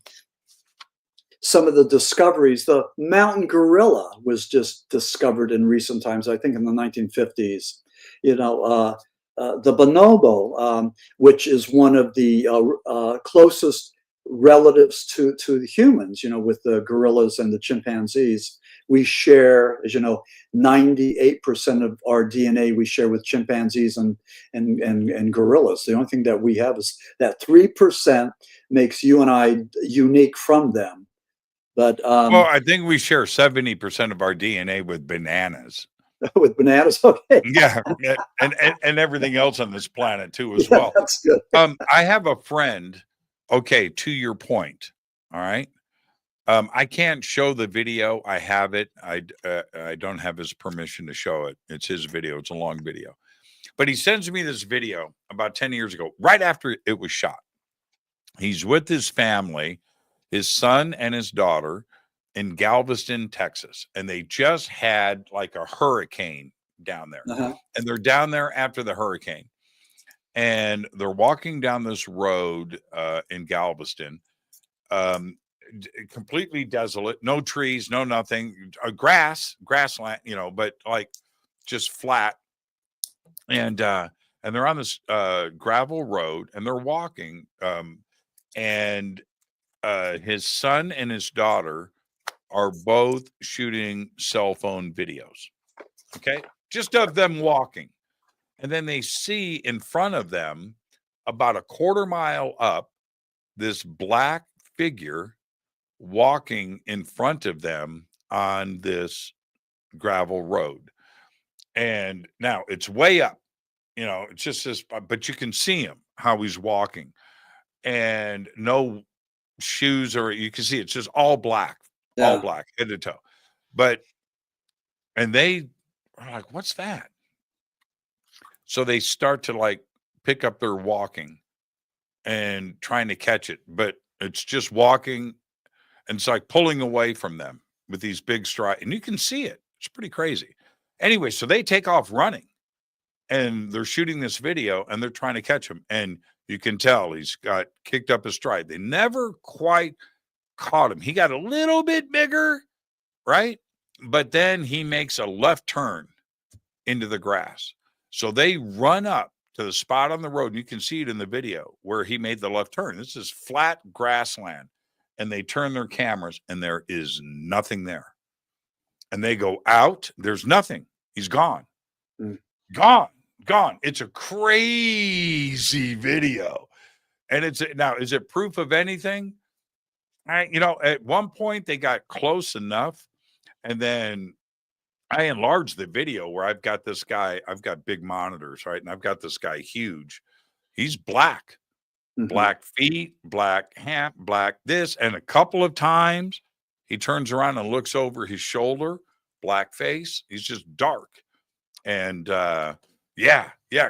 some of the discoveries, the mountain gorilla was just discovered in recent times, I think in the 1950s. The bonobo, which is one of the closest relatives to the humans, with the gorillas and the chimpanzees. We share, as you know, 98% of our DNA we share with chimpanzees and gorillas. The only thing that we have is that 3% makes you and I unique from them. But well, I think we share 70% of our DNA with bananas. With bananas, okay. Yeah, and everything else on this planet too, as well. That's good. I have a friend. Okay, to your point. All right. I can't show the video. I have it. I don't have his permission to show it. It's his video. It's a long video, but he sends me this video about 10 years ago, right after it was shot. He's with his family, his son and his daughter, in Galveston, Texas, and they just had like a hurricane down there. And they're down there after the hurricane, and they're walking down this road in Galveston, completely desolate, no trees, no nothing, grassland, but like just flat. And they're on this gravel road, and they're walking, and his son and his daughter are both shooting cell phone videos. Okay. Just of them walking. And then they see in front of them, about a quarter mile up, this black figure walking in front of them on this gravel road. And now it's way up, it's just this, but you can see him, how he's walking, and no shoes, or you can see it's just all black, Yeah. head to toe. And they are like, what's that? So they start to like pick up their walking and trying to catch it, but it's just walking, and it's like pulling away from them with these big strides, and you can see it. It's pretty crazy. Anyway, so they take off running, and they're shooting this video, and they're trying to catch him, and you can tell he's got kicked up his stride. They never quite caught him. He got a little bit bigger, right? But then he makes a left turn into the grass. So they run up to the spot on the road, and you can see it in the video where he made the left turn. This is flat grassland, and they turn their cameras, and there is nothing there. And they go out. There's nothing. He's gone. Gone. It's a crazy video. And now, is it proof of anything? At one point they got close enough, and then I enlarged the video where I've got this guy, I've got big monitors, right? And I've got this guy huge. He's black, black feet, black hat, black this. And a couple of times he turns around and looks over his shoulder, black face. He's just dark. And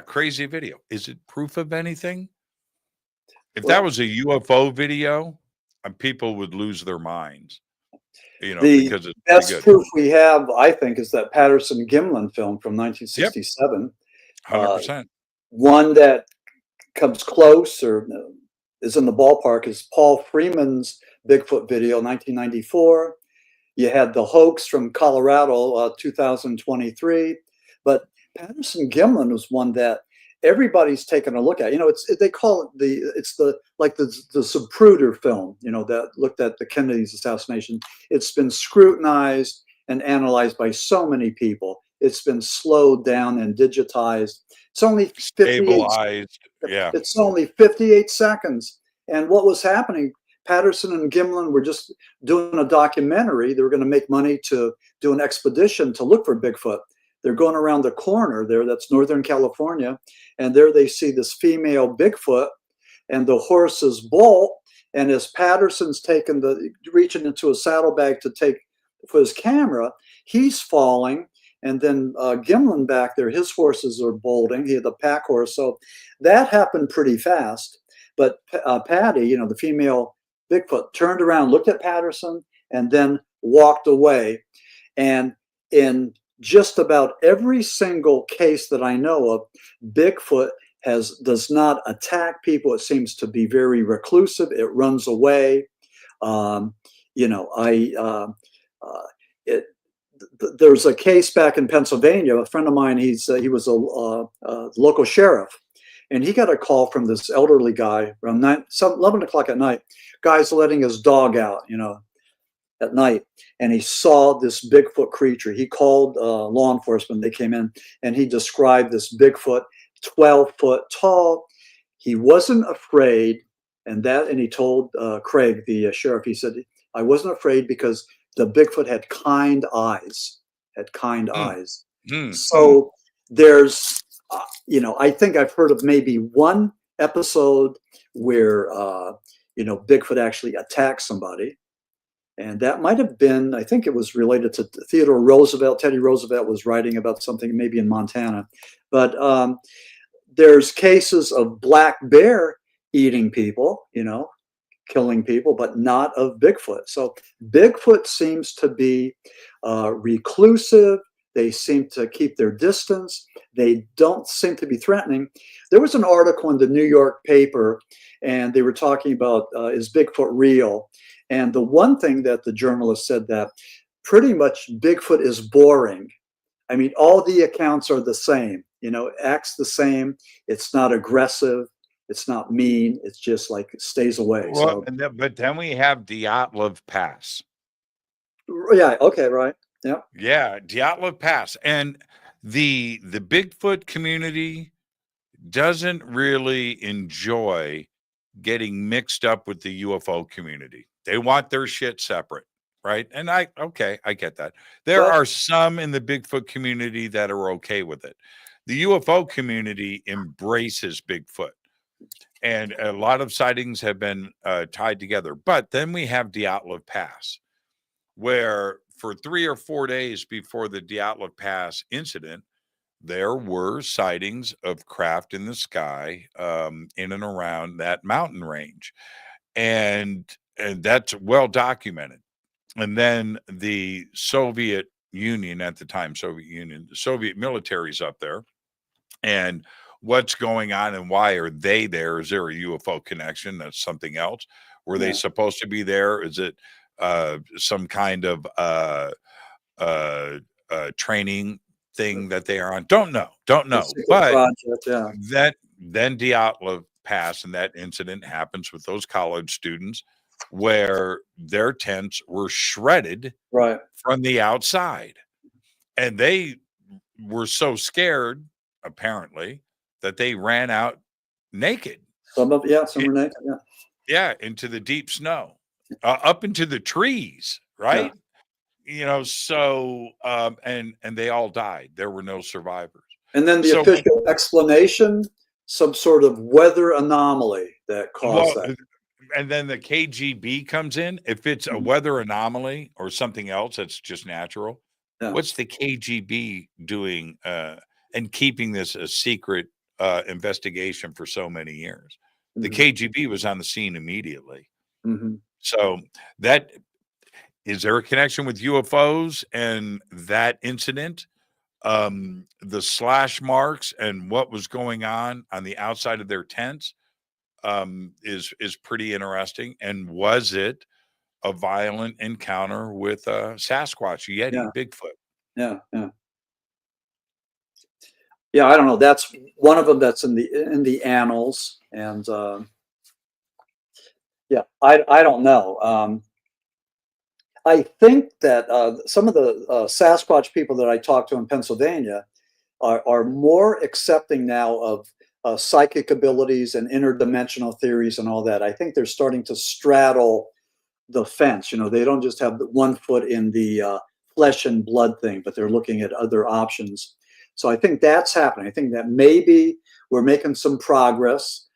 crazy video. Is it proof of anything? If that was a UFO video, people would lose their minds. Because it's best proof we have, I think, is that Patterson-Gimlin film from 1967. 100%. One that comes close or is in the ballpark is Paul Freeman's Bigfoot video, 1994. You had the hoax from Colorado, 2023. But Patterson-Gimlin was one that everybody's taken a look at. They call it the Zapruder film, that looked at the Kennedy's assassination. It's been scrutinized and analyzed by so many people. It's been slowed down and digitized. It's only stabilized. Yeah. It's only 58 seconds. And what was happening, Patterson and Gimlin were just doing a documentary. They were going to make money to do an expedition to look for Bigfoot. They're going around the corner there, that's Northern California, and there they see this female Bigfoot, and the horses bolt, and as Patterson's reaching into a saddlebag to take for his camera, he's falling, and then Gimlin back there, his horses are bolting. He had the pack horse, so that happened pretty fast. But Patty, the female Bigfoot, turned around, looked at Patterson, and then walked away. And in just about every single case that I know of, Bigfoot does not attack people. It seems to be very reclusive. It runs away. There's a case back in Pennsylvania. A friend of mine, he was a local sheriff, and he got a call from this elderly guy around 11 o'clock at night. Guy's letting his dog out, at night, and he saw this Bigfoot creature. He called law enforcement. They came in, and he described this Bigfoot, 12 foot tall. He wasn't afraid, and he told Craig, the sheriff, he said, I wasn't afraid because the Bigfoot had kind eyes. So there's, I think I've heard of maybe one episode where, Bigfoot actually attacked somebody. And that might have been, I think it was related to Theodore Roosevelt. Teddy Roosevelt was writing about something maybe in Montana. But there's cases of black bear eating people, killing people, but not of Bigfoot. So Bigfoot seems to be reclusive. They seem to keep their distance. They don't seem to be threatening. There was an article in the New York paper, and they were talking about, is Bigfoot real? And the one thing that the journalist said, that pretty much Bigfoot is boring. I mean, all the accounts are the same, acts the same. It's not aggressive. It's not mean. It's just like it stays away. Well, but then we have Dyatlov Pass. Yeah. Okay. Right. Yeah. Yeah. Dyatlov Pass. And the Bigfoot community doesn't really enjoy getting mixed up with the UFO community. They want their shit separate, right? And I get that. There are some in the Bigfoot community that are okay with it. The UFO community embraces Bigfoot. and a lot of sightings have been tied together. But then we have Dyatlov Pass, where for 3 or 4 days before the Dyatlov Pass incident, there were sightings of craft in the sky in and around that mountain range, and that's well documented. And then the Soviet Union at the time, the Soviet military's up there, and what's going on and why are they there? Is there a UFO connection? That's something else. Were they supposed to be there? Is it some kind of training thing that they are on? Don't know. But project, then Dyatlov Pass, and that incident happens with those college students where their tents were shredded from the outside, and they were so scared, apparently, that they ran out naked. Some were naked. Into the deep snow, up into the trees, right? So and they all died. There were no survivors. And then the official explanation, some sort of weather anomaly that caused that. And then the KGB comes in. If it's a weather anomaly or something else that's just natural, what's the KGB doing and keeping this a secret investigation for so many years? The KGB was on the scene immediately. So that is there a connection with UFOs and that incident? The slash marks and what was going on the outside of their tents is pretty interesting. And was it a violent encounter with Sasquatch, Yeti, Bigfoot? I don't know. That's one of them that's in the annals, and I don't know. I think that some of the Sasquatch people that I talked to in Pennsylvania are more accepting now of psychic abilities and interdimensional theories and all that. I think they're starting to straddle the fence. They don't just have 1 foot in the flesh and blood thing, but they're looking at other options. So I think that's happening. I think that maybe we're making some progress.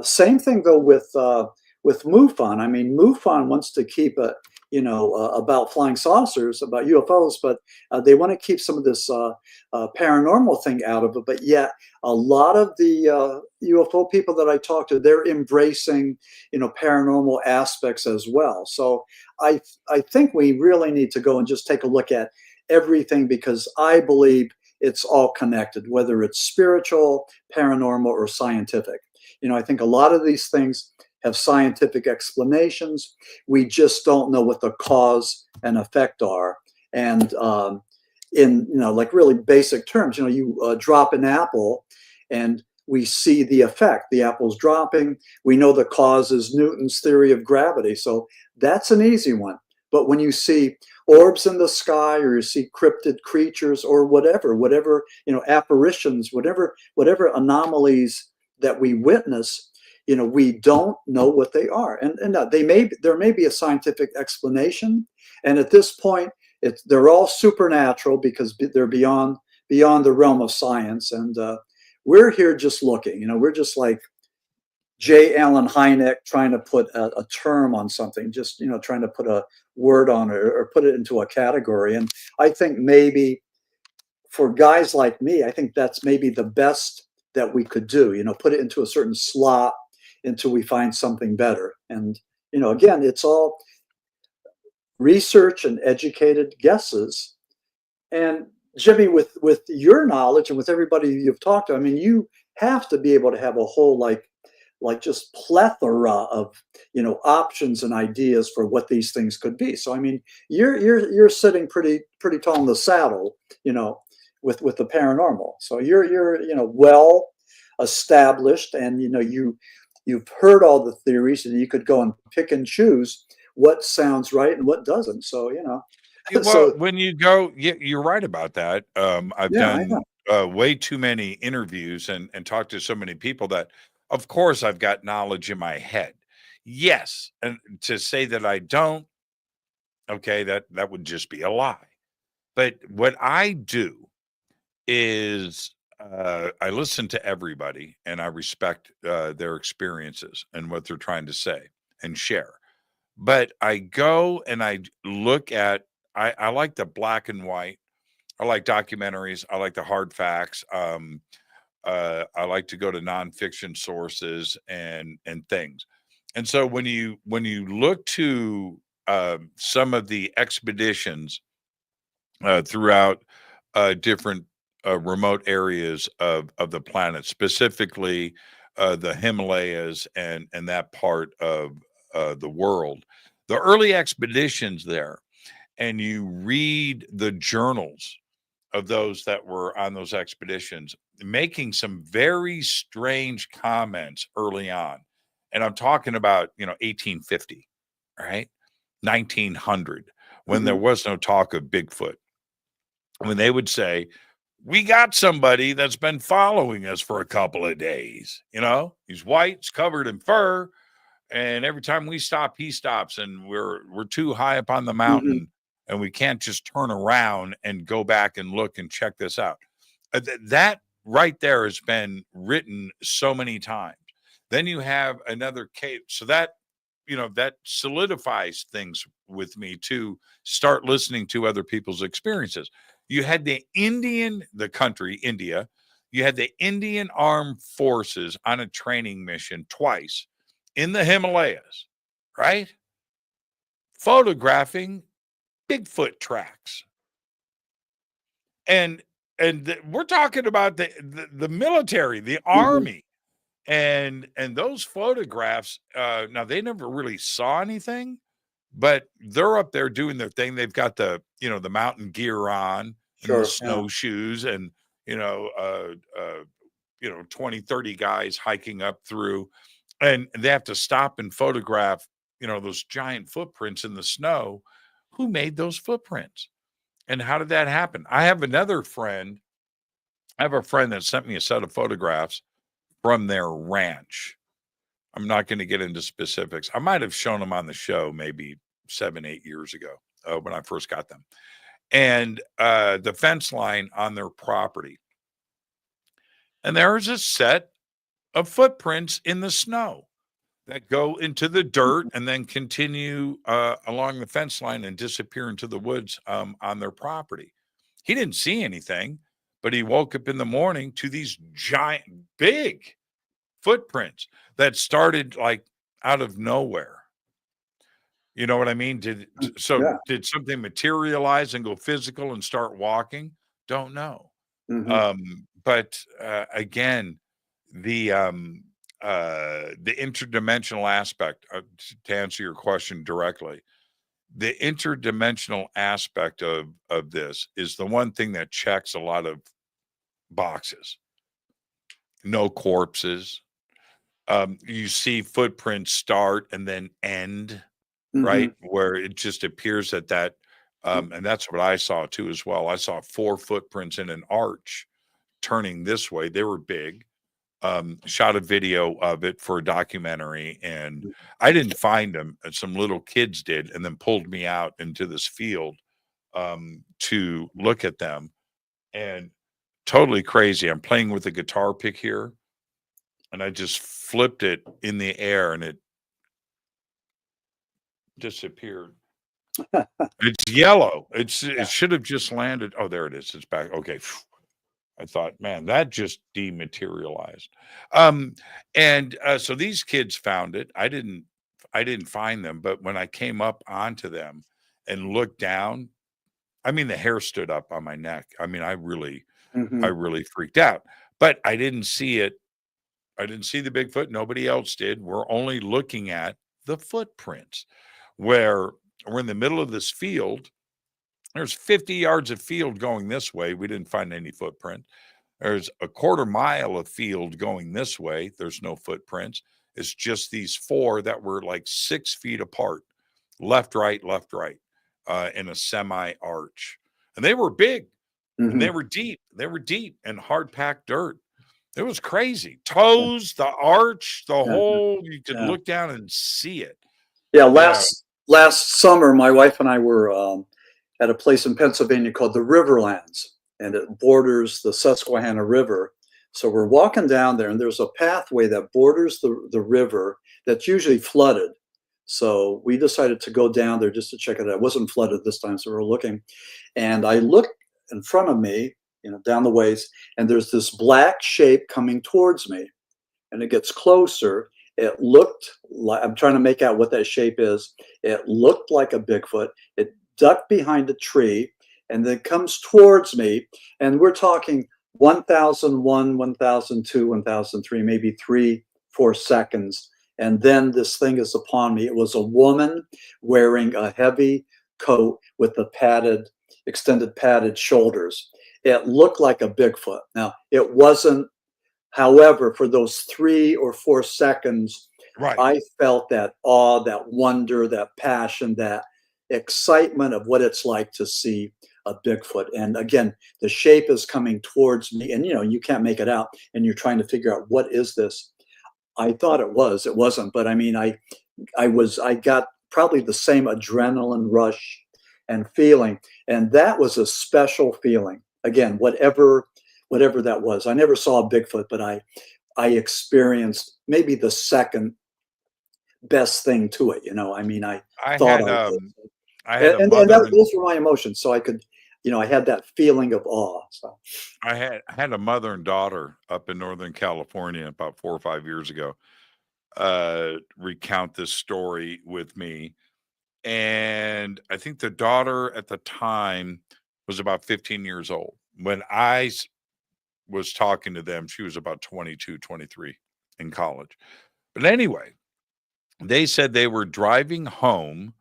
Same thing though with MUFON. I mean, MUFON wants to keep about flying saucers, about UFOs, but they want to keep some of this paranormal thing out of it. But yet, a lot of the UFO people that I talk to, they're embracing, paranormal aspects as well. So I think we really need to go and just take a look at everything, because I believe it's all connected, whether it's spiritual, paranormal, or scientific. I think a lot of these things have scientific explanations. We just don't know what the cause and effect are. And in like really basic terms, you drop an apple and we see the effect. The apple's dropping. We know the cause is Newton's theory of gravity. So that's an easy one. But when you see orbs in the sky, or you see cryptid creatures, or whatever, apparitions, whatever anomalies that we witness, we don't know what they are, and there may be a scientific explanation, and at this point, they're all supernatural because they're beyond the realm of science, and we're here just looking. We're just like J. Allen Hynek trying to put a term on something, just trying to put a word on it or put it into a category. And I think maybe for guys like me, I think that's maybe the best that we could do. Put it into a certain slot until we find something better. And again, it's all research and educated guesses. And Jimmy, with your knowledge and with everybody you've talked to, I mean, you have to be able to have a whole like just plethora of options and ideas for what these things could be. So I mean, you're sitting pretty tall in the saddle, with the paranormal. So you're well established, and you've heard all the theories, and you could go and pick and choose what sounds right and what doesn't. So well, when you go, you're right about that. I've done way too many interviews and talked to so many people that, of course, I've got knowledge in my head. Yes. And to say that I don't, okay, that would just be a lie. But what I do is I listen to everybody, and I respect their experiences and what they're trying to say and share. But I go and I look at. I like the black and white. I like documentaries. I like the hard facts. I like to go to nonfiction sources and things. And so when you look to some of the expeditions throughout different remote areas of the planet, specifically the Himalayas and that part of the world, the early expeditions there, and you read the journals of those that were on those expeditions, making some very strange comments early on. And I'm talking about, 1850, right? 1900, when there was no talk of Bigfoot. When they would say, we got somebody that's been following us for a couple of days. He's white, he's covered in fur, and every time we stop, he stops, and we're too high up on the mountain, and we can't just turn around and go back and look and check this out. That right there has been written so many times. Then you have another case, so that that solidifies things with me to start listening to other people's experiences. You had the country, India. You had the Indian Armed Forces on a training mission twice in the Himalayas, right? Photographing Bigfoot tracks. And we're talking about the military, the army, and those photographs. Now they never really saw anything, but they're up there doing their thing. They've got the the mountain gear on and the snowshoes, and 20, 30 guys hiking up through, and they have to stop and photograph those giant footprints in the snow. Who made those footprints? And how did that happen? I have a friend that sent me a set of photographs from their ranch. I'm not going to get into specifics. I might have shown them on the show maybe 7-8 years ago when I first got them. And the fence line on their property. And there's a set of footprints in the snow that go into the dirt and then continue along the fence line and disappear into the woods on their property. He didn't see anything, but he woke up in the morning to these giant, big footprints that started like out of nowhere. You know what I mean? Did something materialize and go physical and start walking? Don't know. But again, the interdimensional aspect, to answer your question directly, the interdimensional aspect of this is the one thing that checks a lot of boxes. No corpses. You see footprints start and then end, right? Where it just appears that and that's what I saw too as well. I saw 4 footprints in an arch turning this way. They were big. Shot a video of it for a documentary, and I didn't find them. Some little kids did, and then pulled me out into this field to look at them. And totally crazy. I'm playing with a guitar pick here, and I just flipped it in the air, and it disappeared. It's yellow. It should have just landed. Oh, there it is. It's back. Okay. I thought, man, that just dematerialized. So these kids found it. I didn't find them, but when I came up onto them and looked down, I mean, the hair stood up on my neck. I mean, I really freaked out, but I didn't see it. I didn't see the Bigfoot. Nobody else did. We're only looking at the footprints where we're in the middle of this field. There's 50 yards of field going this way. We didn't find any footprint. There's a quarter mile of field going this way. There's no footprints. It's just these 4 that were like 6 feet apart, left, right, in a semi arch. And they were big and they were deep. They were deep and hard packed dirt. It was crazy. Toes, the arch, the whole, you could look down and see it. Yeah. Last summer, my wife and I were at a place in Pennsylvania called the Riverlands. and it borders the Susquehanna River. So we're walking down there, and there's a pathway that borders the river that's usually flooded. So we decided to go down there just to check it out. It wasn't flooded this time, so we're looking. And I look in front of me, down the ways, and there's this black shape coming towards me. And it gets closer. It looked like, I'm trying to make out what that shape is. It looked like a Bigfoot. It ducked behind a tree and then comes towards me. And we're talking 1001, 1002, 1003, maybe 3-4 seconds. And then this thing is upon me. It was a woman wearing a heavy coat with the extended padded shoulders. It looked like a Bigfoot. Now, it wasn't. However, for those 3 or 4 seconds, Right. I felt that awe, that wonder, that passion, that excitement of what it's like to see a Bigfoot. And again, the shape is coming towards me, and you can't make it out, and you're trying to figure out, what is this? I thought it wasn't, but I mean, I got probably the same adrenaline rush and feeling, and that was a special feeling. Again, whatever that was. I never saw a Bigfoot, but I experienced maybe the second best thing to it. I mean, I thought and those were my emotions. So I could, I had that feeling of awe. So I had a mother and daughter up in Northern California about 4 or 5 years ago recount this story with me. And I think the daughter at the time was about 15 years old. When I was talking to them, she was about 22, 23 in college. But anyway, they said they were driving home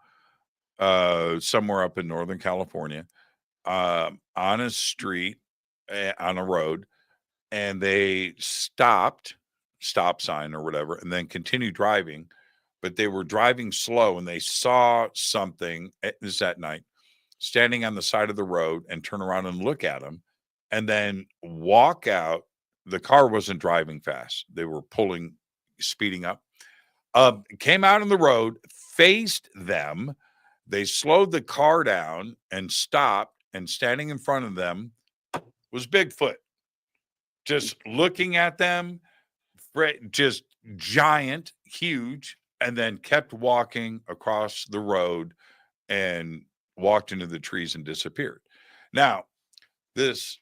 somewhere up in Northern California on a street, on a road, and they stop sign or whatever, and then continued driving. But they were driving slow, and they saw something, this at night, standing on the side of the road, and turn around and look at them, and then walk out. The car wasn't driving fast. They were speeding up. Came out on the road, faced them. They slowed the car down and stopped, and standing in front of them was Bigfoot. Just looking at them, just giant, huge, and then kept walking across the road and walked into the trees and disappeared. Now, this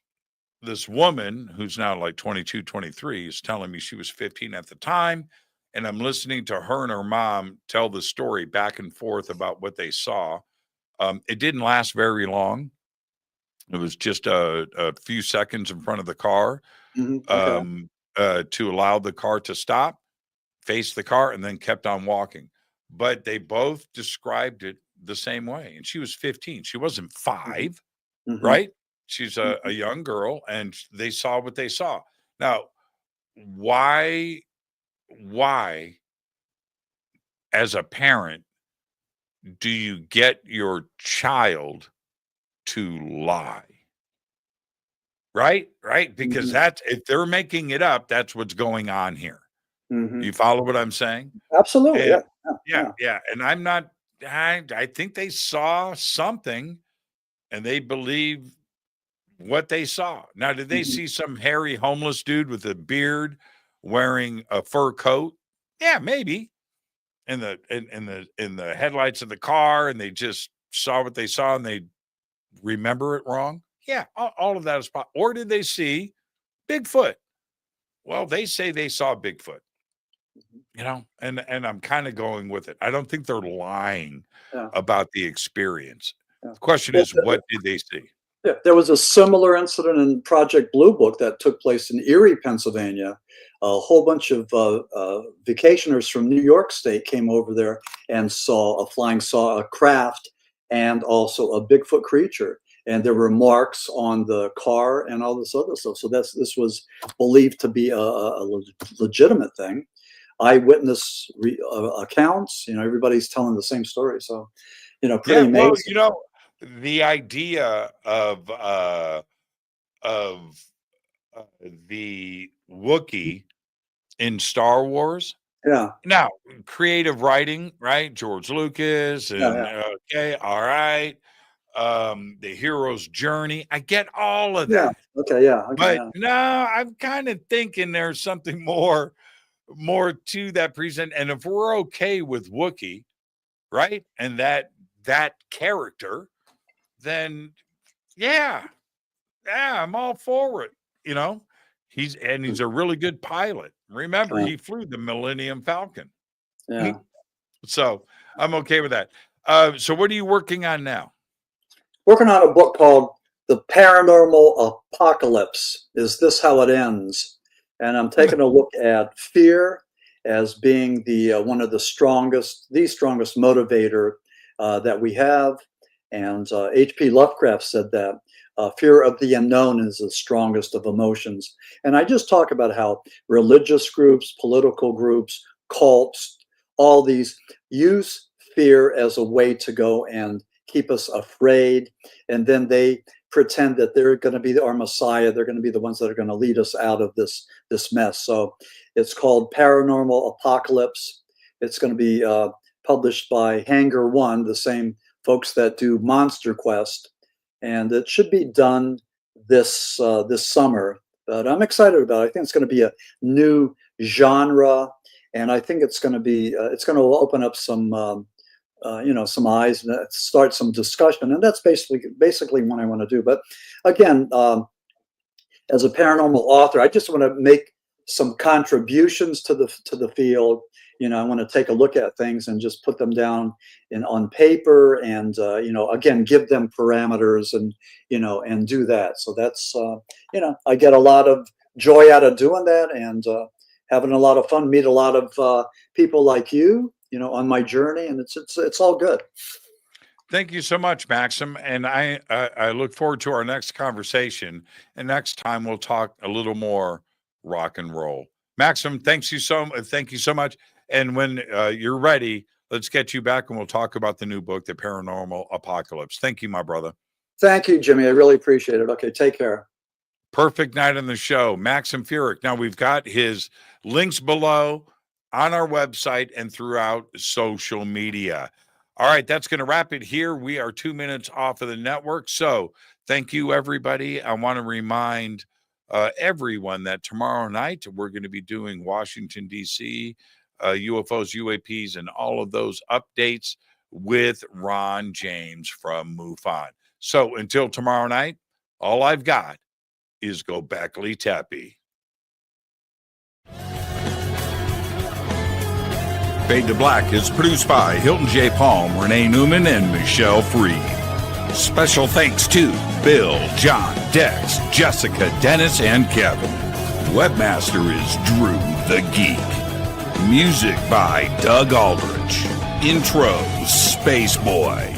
woman who's now like 22, 23 is telling me she was 15 at the time. And I'm listening to her and her mom tell the story back and forth about what they saw. It didn't last very long. It was just a few seconds in front of the car to allow the car to stop, face the car, and then kept on walking. But they both described it the same way. And she was 15. She wasn't 5, right? She's a young girl, and they saw what they saw. Now, why, as a parent, do you get your child to lie? Right? Because that's, if they're making it up, that's what's going on here. You follow what I'm saying? Absolutely. And, yeah. And I'm not, I think they saw something, and they believe what they saw. Now, did they see some hairy homeless dude with a beard wearing a fur coat? Yeah, maybe. In the headlights of the car, and they just saw what they saw, and they remember it wrong. Yeah, all of that is possible. Or did they see Bigfoot? Well, they say they saw Bigfoot. And I'm kind of going with it. I don't think they're lying about the experience. The question is, what did they see? Yeah, there was a similar incident in Project Blue Book that took place in Erie, Pennsylvania. A whole bunch of vacationers from New York State came over there and saw a craft, and also a Bigfoot creature. And there were marks on the car and all this other stuff. So this was believed to be a legitimate thing. Eyewitness accounts. Everybody's telling the same story. So, pretty amazing. Well, the idea of the Wookiee in Star Wars. Yeah. Now, creative writing, right? George Lucas, and okay, all right. the hero's journey. I get all of that. But no, I'm kind of thinking there's something more to that present. And if we're okay with Wookiee, right, and that character, then yeah, I'm all for it. You know, he's a really good pilot. Remember, he flew the Millennium Falcon. Yeah. So I'm okay with that. So what are you working on now? Working on a book called The Paranormal Apocalypse. Is This How It Ends? And I'm taking a look at fear as being the one of the strongest motivator that we have. And H.P. Lovecraft said that fear of the unknown is the strongest of emotions. And I just talk about how religious groups, political groups, cults, all these use fear as a way to go and keep us afraid. And then they pretend that they're going to be our Messiah. They're going to be the ones that are going to lead us out of this mess. So it's called Paranormal Apocalypse. It's going to be published by Hangar 1, the same folks that do Monster Quest. And it should be done this summer. But I'm excited about it. I think it's going to be a new genre. And I think it's going to be, it's going to open up some some eyes and start some discussion. And that's basically what I want to do. But again, as a paranormal author, I just want to make some contributions to the field. I want to take a look at things and just put them down on paper and, again, give them parameters and do that. So that's, I get a lot of joy out of doing that and having a lot of fun, meet a lot of people like you, on my journey, and it's all good. Thank you so much, Maxim. And I look forward to our next conversation. And next time we'll talk a little more rock and roll. Maxim, thank you so much. And when you're ready, let's get you back and we'll talk about the new book, The Paranormal Apocalypse. Thank you, my brother. Thank you, Jimmy. I really appreciate it. Okay, take care. Perfect night on the show. Maxim Furek. Now we've got his links below on our website and throughout social media. All right, that's going to wrap it here. We are 2 minutes off of the network. So thank you, everybody. I want to remind everyone that tomorrow night we're going to be doing Washington, D.C., UFOs, UAPs, and all of those updates with Ron James from MUFON. So until tomorrow night, all I've got is go Beckley Teppy. Fade to Black is produced by Hilton J. Palm, Renee Newman, and Michelle Freed. Special thanks to Bill, John, Dex, Jessica, Dennis, and Kevin. Webmaster is Drew the Geek. Music by Doug Aldrich. Intro, Space Boy.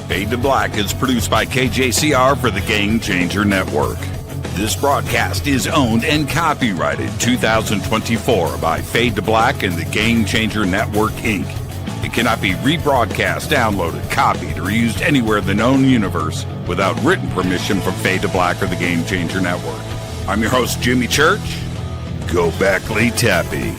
Fade to Black is produced by KJCR for the Game Changer Network. This broadcast is owned and copyrighted 2024 by Fade to Black and the Game Changer Network, Inc. It cannot be rebroadcast, downloaded, copied, or used anywhere in the known universe without written permission from Fade to Black or the Game Changer Network. I'm your host, Jimmy Church. Go Beckley Teppy.